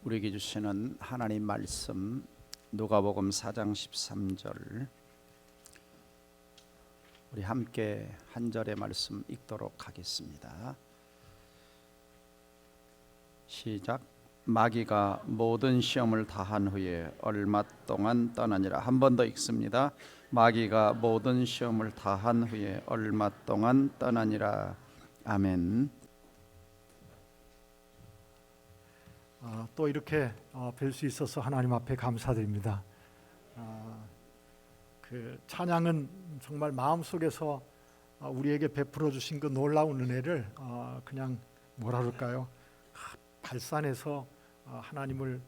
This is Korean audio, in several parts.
우리에게 주시는 하나님 말씀 누가복음 4장 13절, 우리 함께 한 절의 말씀 읽도록 하겠습니다. 시작. 마귀가 모든 시험을 다한 후에 얼마 동안 떠나니라. 한 번 더 읽습니다. 마귀가 모든 시험을 다한 후에 얼마 동안 떠나니라. 아멘. 또 이렇게 뵐 수 있어서 하나님 앞에 감사드립니다. 그 찬양은 정말 마음속에서 우리에게 베풀어 주신 그 놀라운 은혜를 그냥 뭐라 그럴까요? 발산해서 하나님을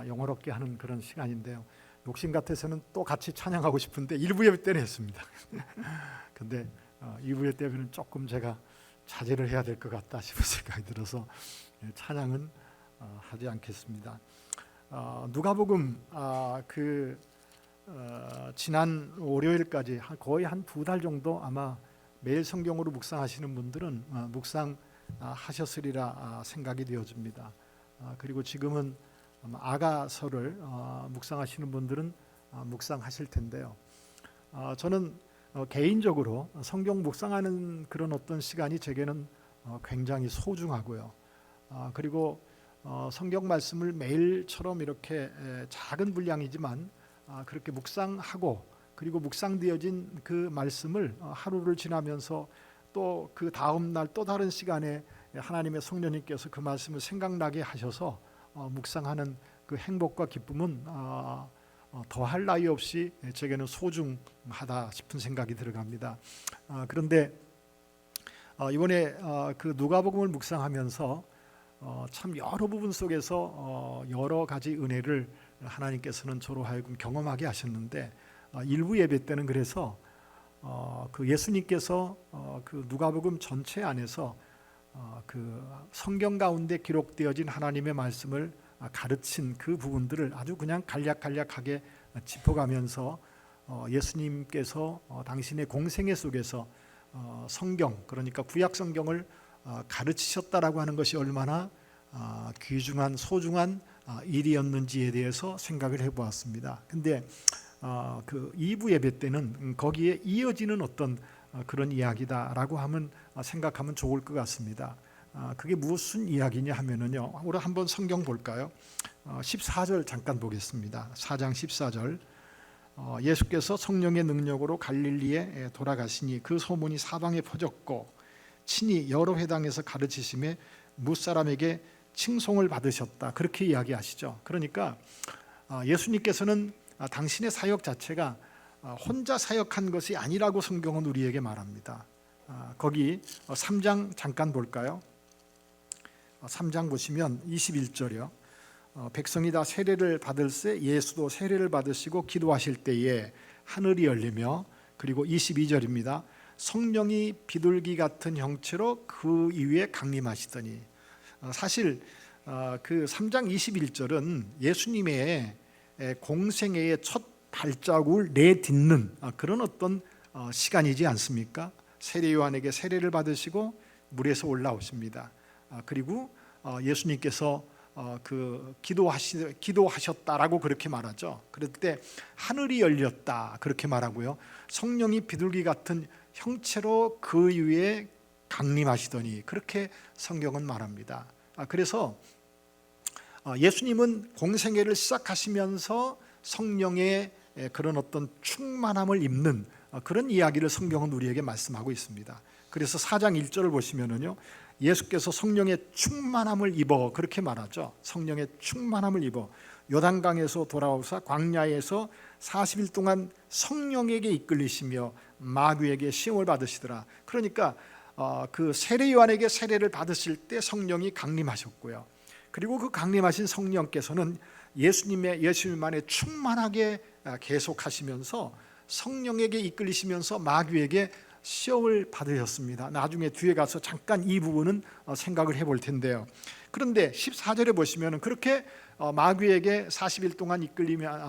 영화롭게 하는 그런 시간인데요. 욕심 같아서는 또 같이 찬양하고 싶은데 1부 예배 때는 했습니다. 근데 2부 예배 때는 조금 제가 자제를 해야 될 것 같다 싶은 생각이 들어서 찬양은 하지 않겠습니다. 누가복음 지난 월요일까지 거의 한 2달 정도 아마 매일 성경으로 묵상하시는 분들은 묵상하셨으리라 생각이 되어집니다. 그리고 지금은 아가서를 묵상하시는 분들은 묵상하실 텐데요. 저는 개인적으로 성경 묵상하는 그런 어떤 시간이 제게는 굉장히 소중하고요. 그리고 성경 말씀을 매일처럼 이렇게 작은 분량이지만 그렇게 묵상하고 그리고 묵상되어진 그 말씀을 하루를 지나면서 또 그 다음 날 또 다른 시간에 하나님의 성령님께서 그 말씀을 생각나게 하셔서 묵상하는 그 행복과 기쁨은 더할 나위 없이 제게는 소중하다 싶은 생각이 들어갑니다. 그런데 이번에 그 누가복음을 묵상하면서 참 여러 부분 속에서 여러 가지 은혜를 하나님께서는 저로 하여금 경험하게 하셨는데, 일부 예배 때는 그래서 그 예수님께서 그 누가복음 전체 안에서 그 성경 가운데 기록되어진 하나님의 말씀을 가르친 그 부분들을 아주 그냥 간략하게 짚어가면서 예수님께서 당신의 공생애 속에서 성경, 그러니까 구약 성경을 가르치셨다라고 하는 것이 얼마나 귀중한 소중한 일이었는지에 대해서 생각을 해보았습니다. 근데 그 2부 예배 때는 거기에 이어지는 어떤 그런 이야기다라고 하면 생각하면 좋을 것 같습니다. 그게 무슨 이야기냐 하면은요, 우리 한번 성경 볼까요? 14절 잠깐 보겠습니다. 4장 14절. 예수께서 성령의 능력으로 갈릴리에 돌아가시니 그 소문이 사방에 퍼졌고 친히 여러 회당에서 가르치심에 무사람에게 칭송을 받으셨다, 그렇게 이야기하시죠. 그러니까 예수님께서는 당신의 사역 자체가 혼자 사역한 것이 아니라고 성경은 우리에게 말합니다. 거기 3장 잠깐 볼까요? 3장 보시면 21절이요. 백성이 다 세례를 받을세 예수도 세례를 받으시고 기도하실 때에 하늘이 열리며, 그리고 22절입니다. 성령이 비둘기 같은 형체로 그 위에 강림하시더니. 사실 그 3장 21절은 예수님의 공생애의 첫 발자국을 내딛는 그런 어떤 시간이지 않습니까? 세례 요한에게 세례를 받으시고 물에서 올라오십니다. 그리고 예수님께서 그 기도하셨다라고 그렇게 말하죠. 그럴 때 하늘이 열렸다 그렇게 말하고요. 성령이 비둘기 같은 형체로 그 위에 강림하시더니, 그렇게 성경은 말합니다. 그래서 예수님은 공생애를 시작하시면서 성령의 그런 어떤 충만함을 입는 그런 이야기를 성경은 우리에게 말씀하고 있습니다. 그래서 4장 1절을 보시면은요, 예수께서 성령의 충만함을 입어 그렇게 말하죠. 성령의 충만함을 입어 요단강에서 돌아오사 광야에서 40일 동안 성령에게 이끌리시며 마귀에게 시험을 받으시더라. 그러니까 그 세례 요한에게 세례를 받으실 때 성령이 강림하셨고요. 그리고 그 강림하신 성령께서는 예수님 안에 충만하게 계속하시면서 성령에게 이끌리시면서 마귀에게 시험을 받으셨습니다. 나중에 뒤에 가서 잠깐 이 부분은 생각을 해볼 텐데요. 그런데 14절에 보시면 그렇게 마귀에게 40일 동안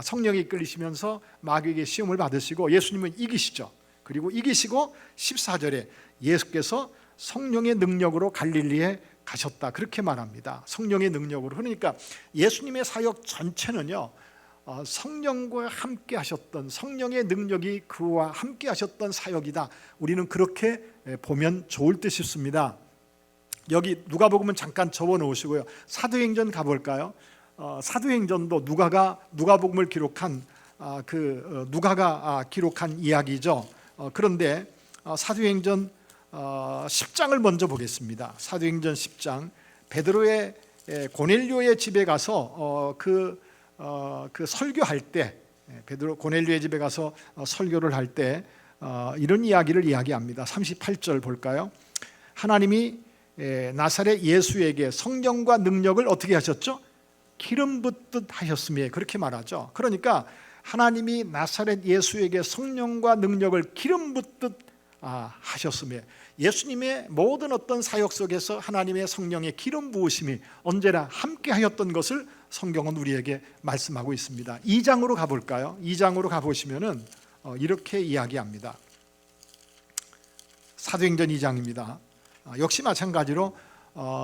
성령에 이끌리시면서 마귀에게 시험을 받으시고 예수님은 이기시죠. 그리고 이기시고 14절에 예수께서 성령의 능력으로 갈릴리에 가셨다 그렇게 말합니다. 성령의 능력으로. 그러니까 예수님의 사역 전체는요, 성령과 함께 하셨던, 성령의 능력이 그와 함께 하셨던 사역이다. 우리는 그렇게 보면 좋을 듯 싶습니다. 여기 누가복음은 잠깐 접어 놓으시고요, 사도행전 가볼까요? 사도행전도 누가복음을 기록한 누가가 기록한 이야기죠. 그런데 사도행전 10장을 먼저 보겠습니다. 사도행전 10장, 베드로의 고넬료의 집에 가서 그 설교할 때, 베드로 고넬료의 집에 가서 설교를 할 때 이런 이야기를 이야기합니다. 38절 볼까요? 하나님이 나사렛 예수에게 성령과 능력을 어떻게 하셨죠? 기름 붓듯 하셨으며, 그렇게 말하죠. 그러니까 하나님이 나사렛 예수에게 성령과 능력을 기름 붓듯 하셨으며, 예수님의 모든 어떤 사역 속에서 하나님의 성령의 기름 부으심이 언제나 함께 하였던 것을 성경은 우리에게 말씀하고 있습니다. 2장으로 가볼까요? 2장으로 가보시면은 이렇게 이야기합니다. 사도행전 2장입니다. 역시 마찬가지로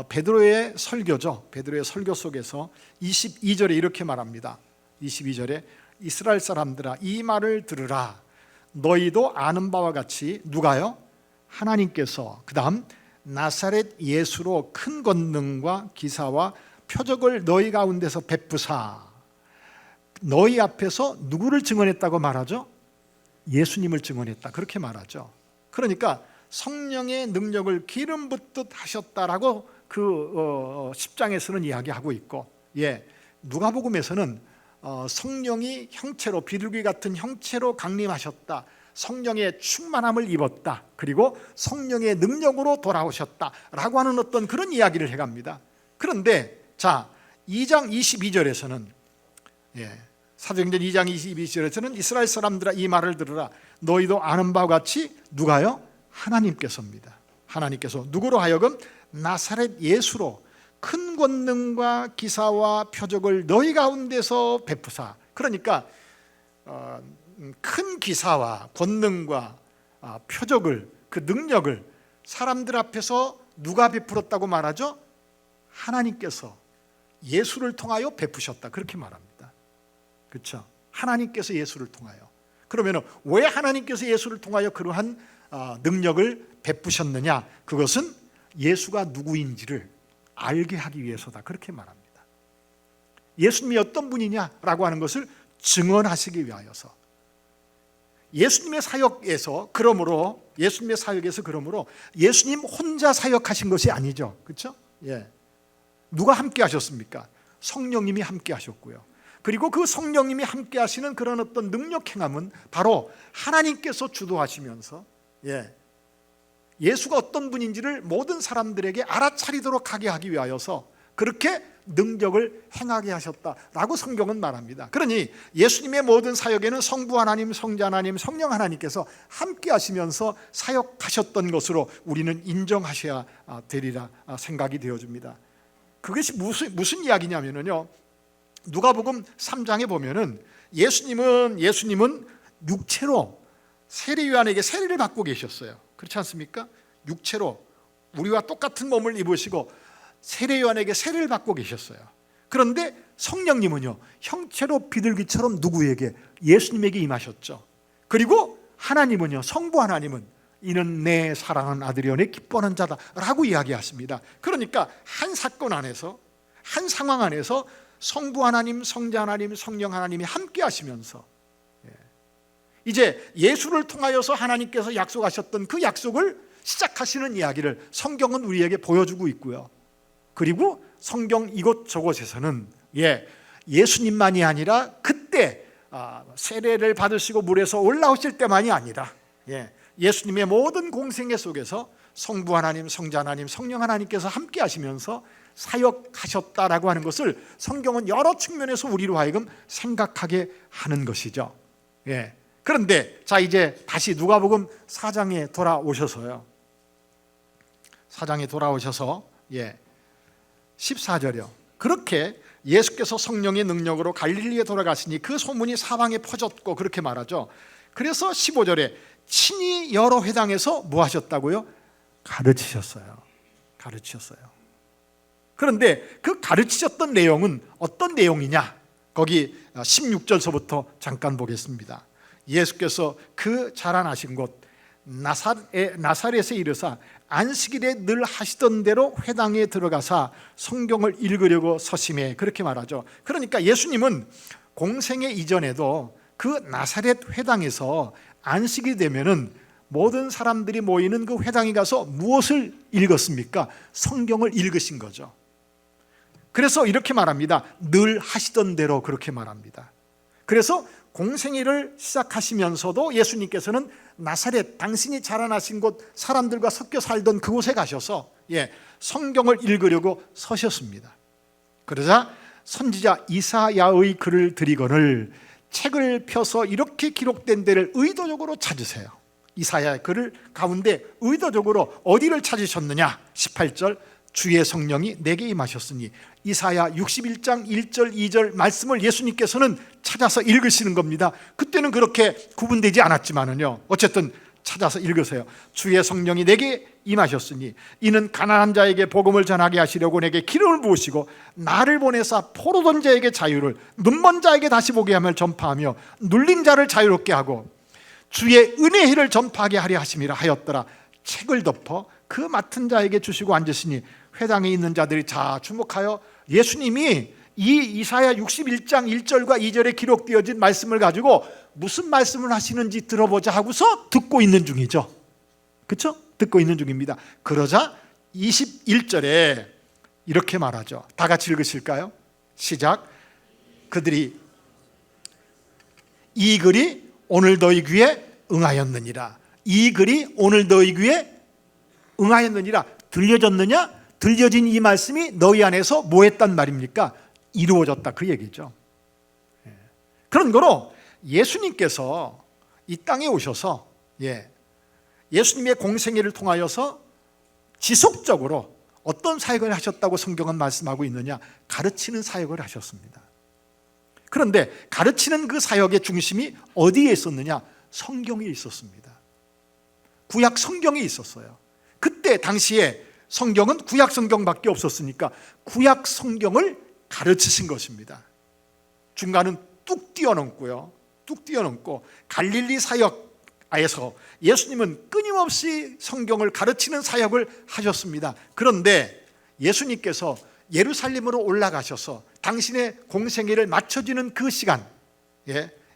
베드로의 설교죠. 베드로의 설교 속에서 22절에 이렇게 말합니다. 22절에 이스라엘 사람들아, 이 말을 들으라. 너희도 아는 바와 같이 누가요? 하나님께서 그 다음 나사렛 예수로 큰 권능과 기사와 표적을 너희 가운데서 베푸사 너희 앞에서 누구를 증언했다고 말하죠? 예수님을 증언했다 그렇게 말하죠. 그러니까 성령의 능력을 기름 붓듯 하셨다라고 그 10장에서는 이야기하고 있고, 누가복음에서는 성령이 형체로, 비둘기 같은 형체로 강림하셨다, 성령의 충만함을 입었다, 그리고 성령의 능력으로 돌아오셨다라고 하는 어떤 그런 이야기를 해갑니다. 그런데 자, 2장 22절에서는 사도행전 2장 22절에서는 이스라엘 사람들아 이 말을 들으라. 너희도 아는 바와 같이 누가요? 하나님께서입니다. 하나님께서 누구로 하여금 나사렛 예수로 큰 권능과 기사와 표적을 너희 가운데서 베푸사. 그러니까 큰 기사와 권능과 표적을, 그 능력을 사람들 앞에서 누가 베풀었다고 말하죠? 하나님께서 예수를 통하여 베푸셨다 그렇게 말합니다. 그렇죠? 하나님께서 예수를 통하여. 그러면 왜 하나님께서 예수를 통하여 그러한 능력을 베푸셨느냐? 그것은 예수가 누구인지를 알게 하기 위해서다 그렇게 말합니다. 예수님이 어떤 분이냐라고 하는 것을 증언하시기 위하여서. 예수님의 사역에서 그러므로 예수님 혼자 사역하신 것이 아니죠. 그렇죠? 누가 함께 하셨습니까? 성령님이 함께 하셨고요. 그리고 그 성령님이 함께 하시는 그런 어떤 능력 행함은 바로 하나님께서 주도하시면서 예수가 어떤 분인지를 모든 사람들에게 알아차리도록 하게 하기 위하여서 그렇게 능력을 행하게 하셨다라고 성경은 말합니다. 그러니 예수님의 모든 사역에는 성부 하나님, 성자 하나님, 성령 하나님께서 함께 하시면서 사역하셨던 것으로 우리는 인정하셔야 되리라 생각이 되어집니다. 그것이 무슨 이야기냐면요, 누가복음 3장에 보면은 예수님은 육체로 세례요한에게 세례를 받고 계셨어요. 그렇지 않습니까? 육체로 우리와 똑같은 몸을 입으시고 세례요한에게 세례를 받고 계셨어요. 그런데 성령님은요, 형체로 비둘기처럼 누구에게? 예수님에게 임하셨죠. 그리고 하나님은요, 성부 하나님은 이는 내 사랑하는 아들이요 내 기뻐하는 자다라고 이야기하십니다. 그러니까 한 사건 안에서, 한 상황 안에서 성부 하나님, 성자 하나님, 성령 하나님이 함께 하시면서 이제 예수를 통하여서 하나님께서 약속하셨던 그 약속을 시작하시는 이야기를 성경은 우리에게 보여주고 있고요. 그리고 성경 이곳저곳에서는 예수님만이 아니라 그때 세례를 받으시고 물에서 올라오실 때만이 아니라 예수님의 모든 공생애 속에서 성부 하나님, 성자 하나님, 성령 하나님께서 함께 하시면서 사역하셨다라고 하는 것을 성경은 여러 측면에서 우리로 하여금 생각하게 하는 것이죠. 그런데 자, 이제 다시 누가복음 4장에 돌아오셔서요, 4장에 돌아오셔서 14절이요. 그렇게 예수께서 성령의 능력으로 갈릴리에 돌아가시니 그 소문이 사방에 퍼졌고 그렇게 말하죠. 그래서 15절에 친히 여러 회당에서 뭐 하셨다고요? 가르치셨어요. 그런데 그 가르치셨던 내용은 어떤 내용이냐? 거기 16절서부터 잠깐 보겠습니다. 예수께서 그 자라나신 곳 나사렛에 이르사 안식일에 늘 하시던 대로 회당에 들어가사 성경을 읽으려고 서심해, 그렇게 말하죠. 그러니까 예수님은 공생애 이전에도 그 나사렛 회당에서 안식이 되면은 모든 사람들이 모이는 그 회당에 가서 무엇을 읽었습니까? 성경을 읽으신 거죠. 그래서 이렇게 말합니다. 늘 하시던 대로, 그렇게 말합니다. 그래서 공생애를 시작하시면서도 예수님께서는 나사렛, 당신이 자라나신 곳, 사람들과 섞여 살던 그곳에 가셔서 성경을 읽으려고 서셨습니다. 그러자 선지자 이사야의 글을 드리거늘 책을 펴서 이렇게 기록된 데를 의도적으로 찾으세요. 이사야의 글을 가운데 의도적으로 어디를 찾으셨느냐? 18절, 주의 성령이 내게 임하셨으니. 이사야 61장 1절 2절 말씀을 예수님께서는 찾아서 읽으시는 겁니다. 그때는 그렇게 구분되지 않았지만은요, 어쨌든 찾아서 읽으세요. 주의 성령이 내게 임하셨으니 이는 가난한 자에게 복음을 전하게 하시려고 내게 기름을 부으시고 나를 보내사 포로된 자에게 자유를, 눈먼 자에게 다시 보게 함을 전파하며 눌린 자를 자유롭게 하고 주의 은혜의 해를 전파하게 하려 하심이라 하였더라. 책을 덮어 그 맡은 자에게 주시고 앉으시니 회당에 있는 자들이 자 주목하여 예수님이 이 이사야 61장 1절과 2절에 기록되어진 말씀을 가지고 무슨 말씀을 하시는지 들어보자 하고서 듣고 있는 중이죠. 그렇죠? 듣고 있는 중입니다. 그러자 21절에 이렇게 말하죠. 다 같이 읽으실까요? 시작. 그들이 이 글이 오늘 너희 귀에 응하였느니라. 이 글이 오늘 너희 귀에 응하였느니라. 들려졌느냐? 들려진 이 말씀이 너희 안에서 뭐 했단 말입니까? 이루어졌다, 그 얘기죠. 그런 거로 예수님께서 이 땅에 오셔서 예수님의 공생애를 통하여서 지속적으로 어떤 사역을 하셨다고 성경은 말씀하고 있느냐? 가르치는 사역을 하셨습니다. 그런데 가르치는 그 사역의 중심이 어디에 있었느냐? 성경에 있었습니다. 구약 성경에 있었어요. 그때 당시에 성경은 구약 성경밖에 없었으니까 구약 성경을 가르치신 것입니다. 중간은 뚝 뛰어넘고요. 뚝 뛰어넘고 갈릴리 사역에서 예수님은 끊임없이 성경을 가르치는 사역을 하셨습니다. 그런데 예수님께서 예루살렘으로 올라가셔서 당신의 공생애를 맞춰지는 그 시간,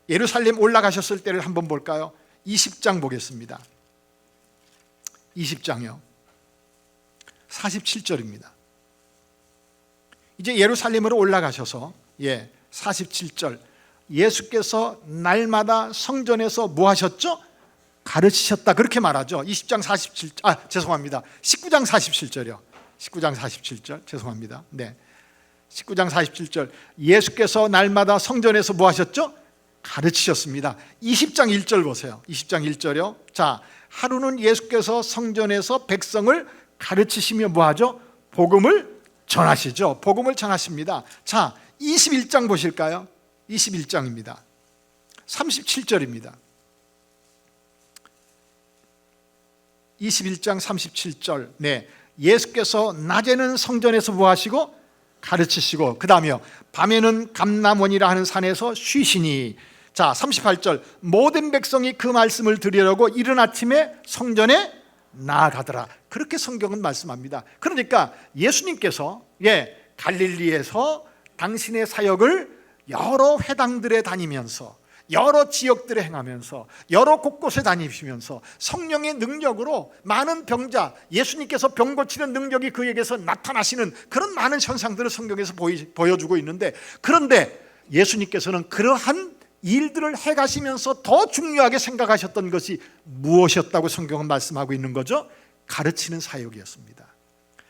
예루살렘 올라가셨을 때를 한번 볼까요? 20장 보겠습니다. 20장이요. 47절입니다. 이제 예루살렘으로 올라가셔서 47절, 예수께서 날마다 성전에서 뭐 하셨죠? 가르치셨다, 그렇게 말하죠. 20장 47절, 죄송합니다. 19장 47절이요. 19장 47절, 죄송합니다. 19장 47절, 예수께서 날마다 성전에서 뭐 하셨죠? 가르치셨습니다. 20장 1절 보세요. 20장 1절이요. 자, 하루는 예수께서 성전에서 백성을 가르치시며 뭐 하죠? 복음을 전하시죠. 복음을 전하십니다. 자, 21장 보실까요? 21장입니다. 37절입니다. 21장 37절. 예수께서 낮에는 성전에서 뭐 하시고? 가르치시고, 그 다음에요, 밤에는 감람원이라 하는 산에서 쉬시니. 자, 38절, 모든 백성이 그 말씀을 들으려고 이른 아침에 성전에 나아가더라. 그렇게 성경은 말씀합니다. 그러니까 예수님께서 갈릴리에서 당신의 사역을 여러 회당들에 다니면서, 여러 지역들에 행하면서, 여러 곳곳에 다니시면서 성령의 능력으로 많은 병자, 예수님께서 병 고치는 능력이 그에게서 나타나시는 그런 많은 현상들을 성경에서 보여주고 있는데, 그런데 예수님께서는 그러한 일들을 해가시면서 더 중요하게 생각하셨던 것이 무엇이었다고 성경은 말씀하고 있는 거죠? 가르치는 사역이었습니다.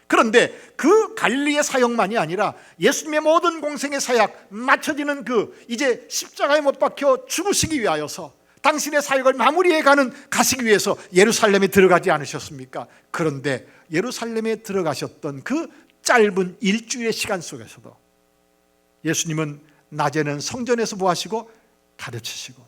그런데 그 갈릴리의 사역만이 아니라 예수님의 모든 공생의 사역, 맞춰지는 이제 십자가에 못 박혀 죽으시기 위하여서 당신의 사역을 마무리해 가시기 위해서 예루살렘에 들어가지 않으셨습니까? 그런데 예루살렘에 들어가셨던 그 짧은 일주일의 시간 속에서도 예수님은 낮에는 성전에서 뭐 하시고? 가르치시고,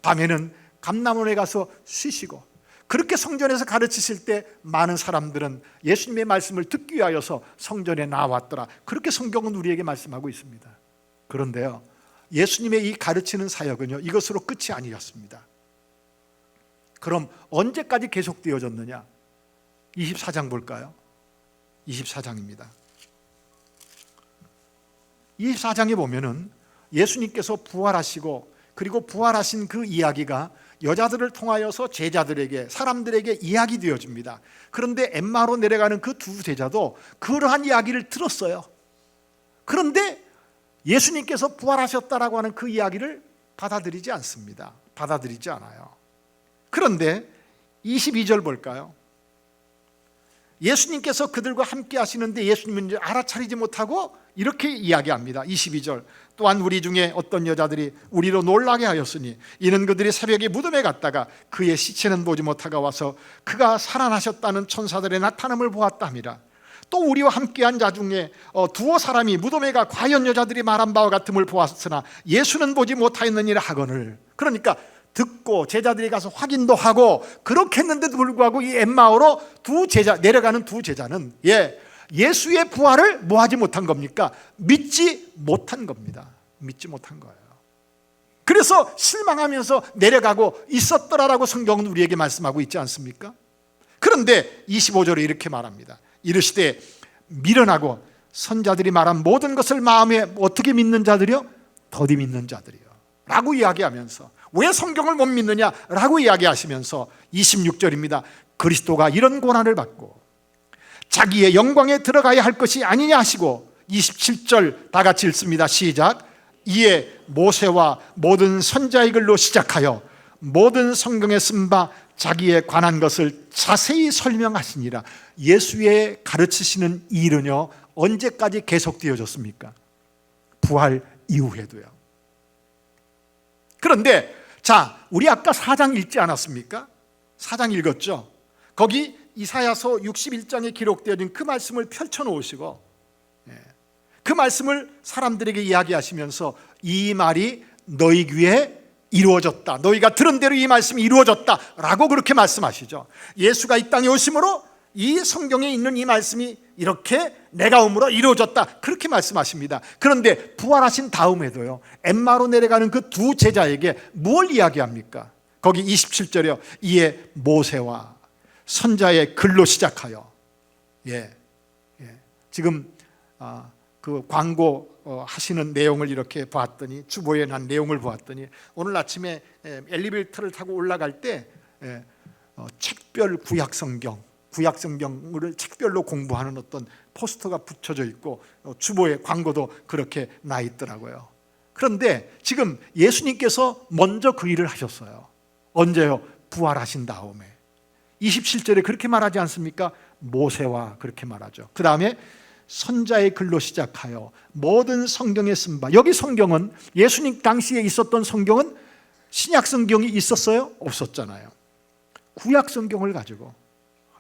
밤에는 감람원에 가서 쉬시고, 그렇게 성전에서 가르치실 때 많은 사람들은 예수님의 말씀을 듣기 위하여서 성전에 나왔더라. 그렇게 성경은 우리에게 말씀하고 있습니다. 그런데요, 예수님의 이 가르치는 사역은요, 이것으로 끝이 아니었습니다. 그럼 언제까지 계속되어졌느냐? 24장 볼까요? 24장입니다. 24장에 보면은 예수님께서 부활하시고, 그리고 부활하신 그 이야기가 여자들을 통하여서 제자들에게, 사람들에게 이야기되어집니다. 그런데 엠마로 내려가는 그 두 제자도 그러한 이야기를 들었어요. 그런데 예수님께서 부활하셨다라고 하는 그 이야기를 받아들이지 않습니다. 받아들이지 않아요. 그런데 22절 볼까요? 예수님께서 그들과 함께 하시는데 예수님은 이제 알아차리지 못하고 이렇게 이야기합니다. 22절, 또한 우리 중에 어떤 여자들이 우리로 놀라게 하였으니 이는 그들이 새벽에 무덤에 갔다가 그의 시체는 보지 못하고 와서 그가 살아나셨다는 천사들의 나타남을 보았다 함이라. 또 우리와 함께한 자 중에 두어 사람이 무덤에 가 과연 여자들이 말한 바와 같음을 보았으나 예수는 보지 못하였느니라 하거늘. 그러니까 듣고 제자들이 가서 확인도 하고 그렇게 했는데도 불구하고 이 엠마오로 내려가는 두 제자는 예수의 부활을 뭐 하지 못한 겁니까? 믿지 못한 겁니다. 믿지 못한 거예요. 그래서 실망하면서 내려가고 있었더라라고 성경은 우리에게 말씀하고 있지 않습니까? 그런데 25절에 이렇게 말합니다. 이르시되 미련하고 선자들이 말한 모든 것을 마음에 어떻게 믿는 자들이요? 더디 믿는 자들이요 라고 이야기하면서, 왜 성경을 못 믿느냐라고 이야기하시면서 26절입니다. 그리스도가 이런 고난을 받고 자기의 영광에 들어가야 할 것이 아니냐 하시고, 27절 다 같이 읽습니다. 시작. 이에 모세와 모든 선자의 글로 시작하여 모든 성경에 쓴 바 자기에 관한 것을 자세히 설명하시니라. 예수의 가르치시는 일은요, 언제까지 계속되어졌습니까? 부활 이후에도요. 그런데 우리 아까 4장 읽지 않았습니까? 4장 읽었죠? 거기 이사야서 61장에 기록되어진 그 말씀을 펼쳐놓으시고 그 말씀을 사람들에게 이야기하시면서 이 말이 너희 귀에 이루어졌다, 너희가 들은 대로 이 말씀이 이루어졌다 라고 그렇게 말씀하시죠. 예수가 이 땅에 오심으로 이 성경에 있는 이 말씀이 이렇게 내가 오므로 이루어졌다, 그렇게 말씀하십니다. 그런데 부활하신 다음에도요, 엠마로 내려가는 그 두 제자에게 뭘 이야기합니까? 거기 27절에요. 이에 모세와 선자의 글로 시작하여, 지금 그 광고 하시는 내용을 이렇게 보았더니, 주보에 난 내용을 보았더니 오늘 아침에 엘리베이터를 타고 올라갈 때 책별 구약성경을 책별로 공부하는 어떤 포스터가 붙여져 있고 주보에 광고도 그렇게 나 있더라고요. 그런데 지금 예수님께서 먼저 그 일을 하셨어요. 언제요? 부활하신 다음에. 27절에 그렇게 말하지 않습니까? 모세와 그렇게 말하죠. 그 다음에 선자의 글로 시작하여 모든 성경에 쓴 바. 여기 성경은, 예수님 당시에 있었던 성경은 신약 성경이 있었어요? 없었잖아요. 구약 성경을 가지고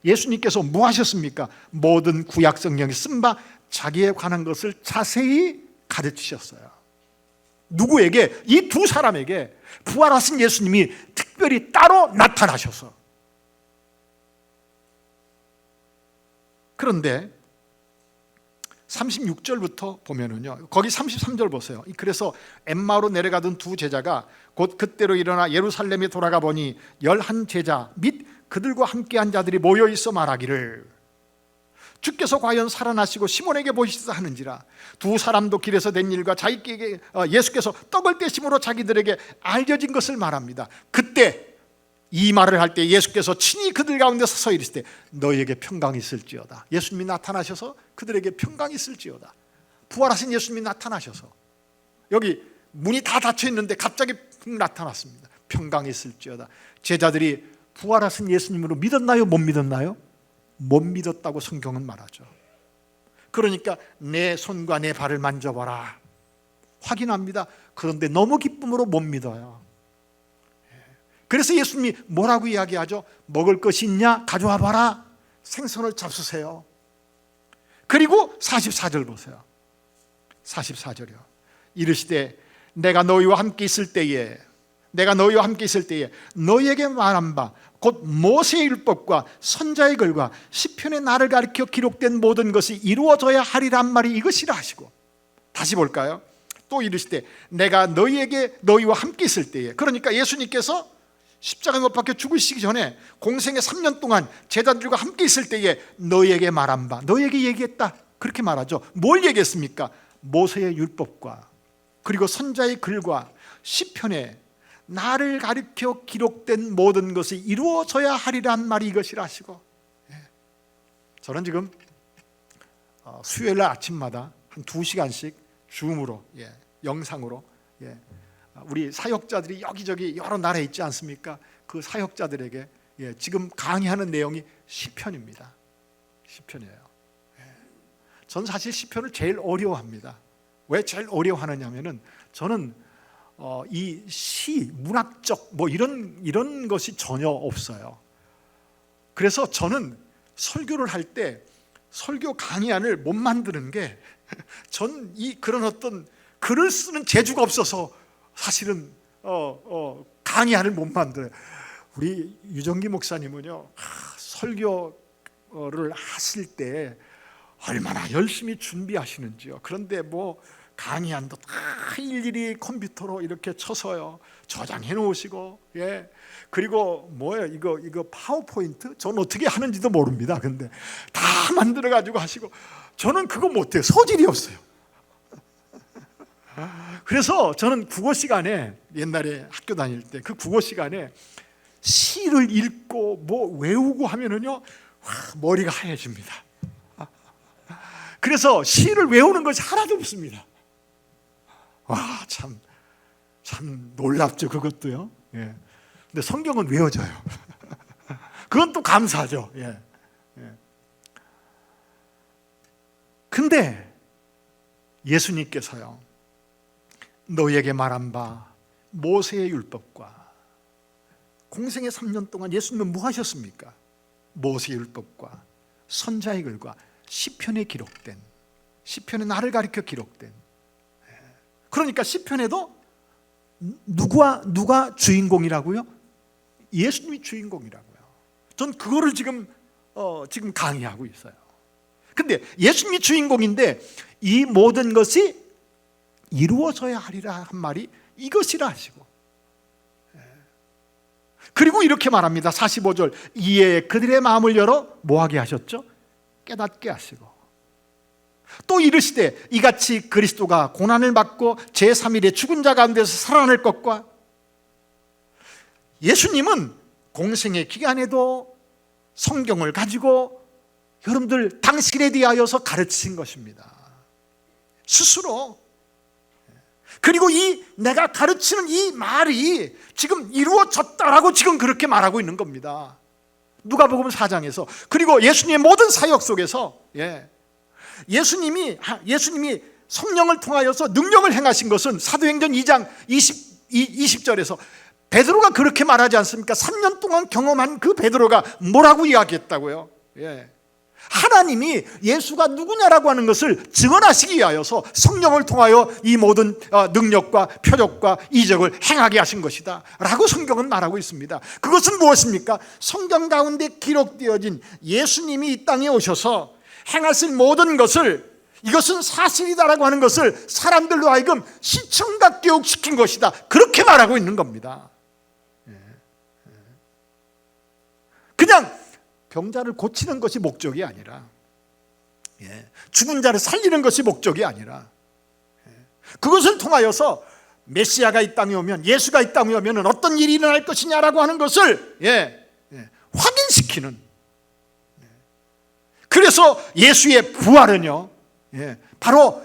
예수님께서 뭐 하셨습니까? 모든 구약 성경에 쓴 바 자기에 관한 것을 자세히 가르치셨어요. 누구에게? 이 두 사람에게 부활하신 예수님이 특별히 따로 나타나셔서. 그런데 36절부터 보면은요, 거기 33절 보세요. 그래서 엠마로 내려가던 두 제자가 곧 그때로 일어나 예루살렘에 돌아가 보니 11 제자 및 그들과 함께한 자들이 모여 있어 말하기를, 주께서 과연 살아나시고 시몬에게 보이시다 하는지라. 두 사람도 길에서 된 일과 자기에게 예수께서 떡을 떼심으로 자기들에게 알려진 것을 말합니다. 그때 이 말을 할 때 예수께서 친히 그들 가운데 서서 이르시되 너희에게 평강이 있을지어다. 예수님이 나타나셔서 그들에게 평강이 있을지어다. 부활하신 예수님이 나타나셔서, 여기 문이 다 닫혀 있는데 갑자기 나타났습니다. 평강이 있을지어다. 제자들이 부활하신 예수님으로 믿었나요? 못 믿었나요? 못 믿었다고 성경은 말하죠. 그러니까 내 손과 내 발을 만져봐라, 확인합니다. 그런데 너무 기쁨으로 못 믿어요. 그래서 예수님이 뭐라고 이야기하죠? 먹을 것이 있냐? 가져와 봐라. 생선을 잡수세요. 그리고 44절 보세요. 44절이요. 이르시되 내가 너희와 함께 있을 때에 너희에게 말한 바 곧 모세의 율법과 선자의 글과 시편의 나를 가리켜 기록된 모든 것이 이루어져야 하리란 말이 이것이라 하시고, 다시 볼까요? 또 이르시되 내가 너희와 함께 있을 때에, 그러니까 예수님께서 십자가 못 박혀 죽으시기 전에 공생의 3년 동안 제자들과 함께 있을 때에 너희에게 말한 바, 너희에게 얘기했다, 그렇게 말하죠. 뭘 얘기했습니까? 모세의 율법과 그리고 선자의 글과 시편에 나를 가리켜 기록된 모든 것이 이루어져야 하리란 말이 이것이라 하시고, 저는 지금 수요일 날 아침마다 한 2시간씩 줌으로, 영상으로, 우리 사역자들이 여기저기 여러 나라에 있지 않습니까? 그 사역자들에게 지금 강의하는 내용이 시편입니다. 시편이에요. 전 사실 시편을 제일 어려워합니다. 왜 제일 어려워하느냐면은 저는 이 시, 문학적 뭐 이런 것이 전혀 없어요. 그래서 저는 설교를 할 때 설교 강의안을 못 만드는 게, 전 그런 어떤 글을 쓰는 재주가 없어서 사실은 강의안을 못 만들어요. 우리 유정기 목사님은요, 설교를 하실 때 얼마나 열심히 준비하시는지요. 그런데 뭐 강의안도 다 일일이 컴퓨터로 이렇게 쳐서요 저장해 놓으시고, 그리고 뭐예요, 이거 파워포인트, 전 어떻게 하는지도 모릅니다. 근데 다 만들어 가지고 하시고, 저는 그거 못해요. 소질이 없어요. 그래서 저는 국어 시간에, 옛날에 학교 다닐 때 그 국어 시간에 시를 읽고 뭐 외우고 하면은요, 머리가 하얘집니다. 그래서 시를 외우는 것이 하나도 없습니다. 와, 참 놀랍죠, 그것도요. 근데 성경은 외워져요. 그건 또 감사하죠. 근데 예수님께서요, 너희에게 말한 바 모세의 율법과, 공생의 3년 동안 예수님은 뭐 하셨습니까? 모세의 율법과 선자의 글과 시편에 기록된, 시편에 나를 가리켜 기록된, 그러니까 시편에도 누가 주인공이라고요? 예수님이 주인공이라고요. 전 그거를 지금 강의하고 있어요. 근데 예수님이 주인공인데 이 모든 것이 이루어져야 하리라 한 말이 이것이라 하시고, 그리고 이렇게 말합니다. 45절, 이에 그들의 마음을 열어 뭐하게 하셨죠? 깨닫게 하시고, 또 이르시되 이같이 그리스도가 고난을 받고 제3일에 죽은 자 가운데서 살아날 것과, 예수님은 공생의 기간에도 성경을 가지고 여러분들 당신에 대하여서 가르치신 것입니다. 스스로. 그리고 내가 가르치는 이 말이 지금 이루어졌다라고 지금 그렇게 말하고 있는 겁니다. 누가복음 4장에서. 그리고 예수님의 모든 사역 속에서 예수님이 성령을 통하여서 능력을 행하신 것은 사도행전 2장 20절에서 베드로가 그렇게 말하지 않습니까? 3년 동안 경험한 그 베드로가 뭐라고 이야기했다고요? 하나님이 예수가 누구냐라고 하는 것을 증언하시기 위하여서 성령을 통하여 이 모든 능력과 표적과 이적을 행하게 하신 것이다 라고 성경은 말하고 있습니다. 그것은 무엇입니까? 성경 가운데 기록되어진 예수님이 이 땅에 오셔서 행하실 모든 것을, 이것은 사실이다라고 하는 것을 사람들로 하여금 시청각 교육시킨 것이다, 그렇게 말하고 있는 겁니다. 그냥 병자를 고치는 것이 목적이 아니라, 죽은 자를 살리는 것이 목적이 아니라, 그것을 통하여서 메시아가 이 땅에 오면, 예수가 이 땅에 오면 어떤 일이 일어날 것이냐라고 하는 것을 확인시키는, 그래서 예수의 부활은요, 바로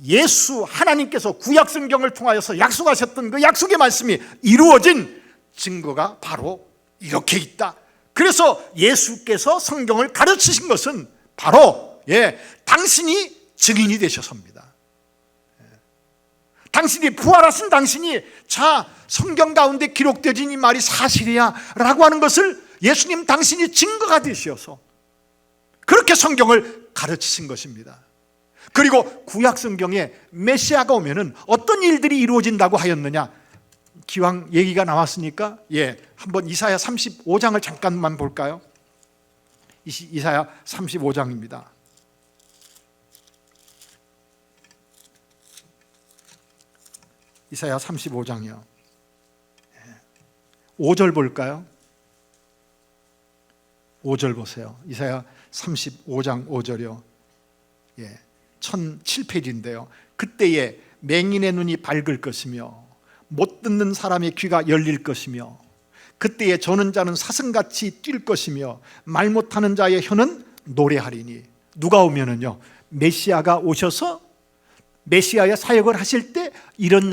예수 하나님께서 구약 성경을 통하여서 약속하셨던 그 약속의 말씀이 이루어진 증거가 바로 이렇게 있다. 그래서 예수께서 성경을 가르치신 것은 바로 당신이 증인이 되셔서입니다. 당신이 부활하신 당신이 자 성경 가운데 기록되어진 이 말이 사실이야 라고 하는 것을 예수님 당신이 증거가 되셔서 그렇게 성경을 가르치신 것입니다. 그리고 구약 성경에 메시아가 오면은 어떤 일들이 이루어진다고 하였느냐? 기왕 얘기가 나왔으니까 한번 이사야 35장을 잠깐만 볼까요? 이사야 35장입니다. 이사야 35장이요. 5절 볼까요? 5절 보세요. 이사야 35장 5절이요. 1007페이지인데요. 그때에 맹인의 눈이 밝을 것이며 못 듣는 사람의 귀가 열릴 것이며 그때에 저는 자는 사슴같이 뛸 것이며 말 못하는 자의 혀는 노래하리니. 누가 오면은요, 메시아가 오셔서 메시아의 사역을 하실 때 이런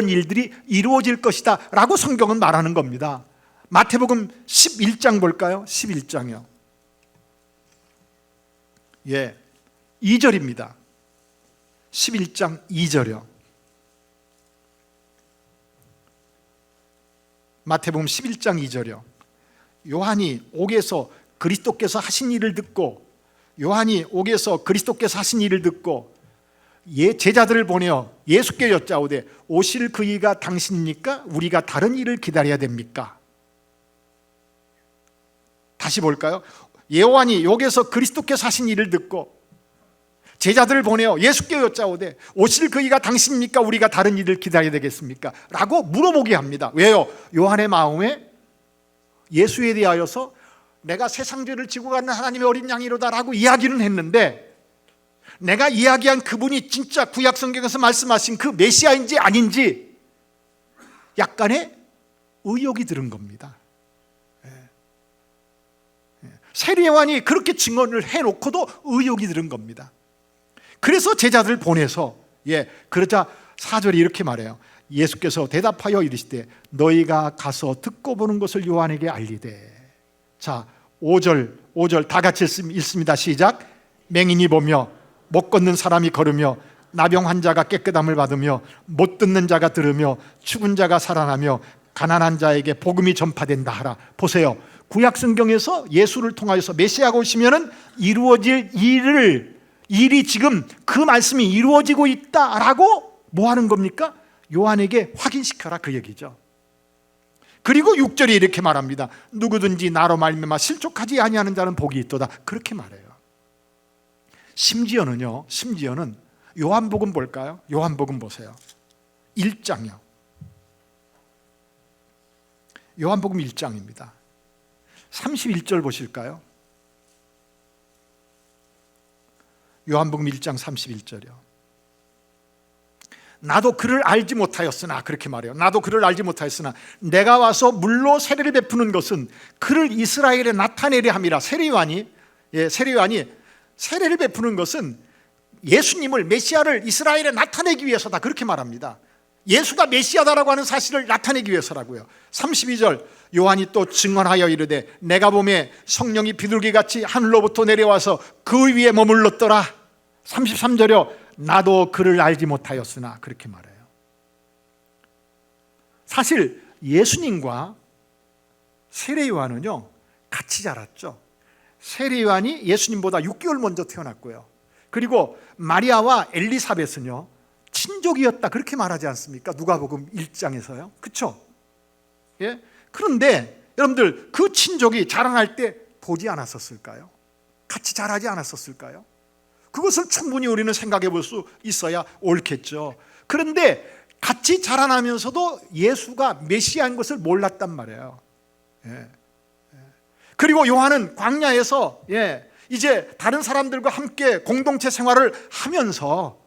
일들이 이루어질 것이다 라고 성경은 말하는 겁니다. 마태복음 11장 볼까요? 11장이요. 2절입니다. 11장 2절이요. 마태복음 11장 2절이요. 요한이 옥에서 그리스도께서 하신 일을 듣고 제자들을 보내어 예수께 여짜오되 오실 그이가 당신입니까? 우리가 다른 일을 기다려야 됩니까? 다시 볼까요? 요한이 옥에서 그리스도께서 하신 일을 듣고 제자들을 보내어 예수께 여짜오되 오실 그이가 당신입니까? 우리가 다른 일을 기다려야 되겠습니까? 라고 물어보게 합니다. 왜요? 요한의 마음에 예수에 대하여서 내가 세상 죄를 지고 가는 하나님의 어린 양이로다 라고 이야기는 했는데, 내가 이야기한 그분이 진짜 구약 성경에서 말씀하신 그 메시아인지 아닌지 약간의 의혹이 들은 겁니다. 세례요한이 그렇게 증언을 해놓고도 의혹이 들은 겁니다. 그래서 제자들을 보내서 그러자 4절이 이렇게 말해요. 예수께서 대답하여 이르시되 너희가 가서 듣고 보는 것을 요한에게 알리되. 자, 5절 다 같이 읽습니다. 시작. 맹인이 보며 못 걷는 사람이 걸으며 나병 환자가 깨끗함을 받으며 못 듣는 자가 들으며 죽은 자가 살아나며 가난한 자에게 복음이 전파된다 하라. 보세요. 구약 성경에서 예수를 통하여서 메시아가 오시면은 이루어질 일이 지금 그 말씀이 이루어지고 있다라고 뭐 하는 겁니까? 요한에게 확인시켜라 그 얘기죠. 그리고 6절에 이렇게 말합니다. 누구든지 나로 말미암아 실족하지 아니하는 자는 복이 있도다. 그렇게 말해요. 심지어는 요한복음 볼까요? 요한복음 보세요. 1장이요. 요한복음 1장입니다. 31절 보실까요? 요한복음 1장 31절이요. 나도 그를 알지 못하였으나, 그렇게 말해요. 나도 그를 알지 못하였으나 내가 와서 물로 세례를 베푸는 것은 그를 이스라엘에 나타내려 함이라. 세례요한이 세례를 베푸는 것은 예수님을, 메시아를 이스라엘에 나타내기 위해서다, 그렇게 말합니다. 예수가 메시아다라고 하는 사실을 나타내기 위해서라고요. 32절 요한이 또 증언하여 이르되 내가 보매 성령이 비둘기같이 하늘로부터 내려와서 그 위에 머물렀더라. 33절이요. 나도 그를 알지 못하였으나, 그렇게 말해요. 사실 예수님과 세례요한은요 같이 자랐죠. 세례요한이 예수님보다 6개월 먼저 태어났고요. 그리고 마리아와 엘리사벳은요 친족이었다, 그렇게 말하지 않습니까? 누가복음 1장에서요. 그렇죠? 그런데 여러분들 그 친족이 자라날 때 보지 않았었을까요? 같이 자라지 않았었을까요? 그것을 충분히 우리는 생각해 볼 수 있어야 옳겠죠. 그런데 같이 자라나면서도 예수가 메시아인 것을 몰랐단 말이에요. 그리고 요한은 광야에서 이제 다른 사람들과 함께 공동체 생활을 하면서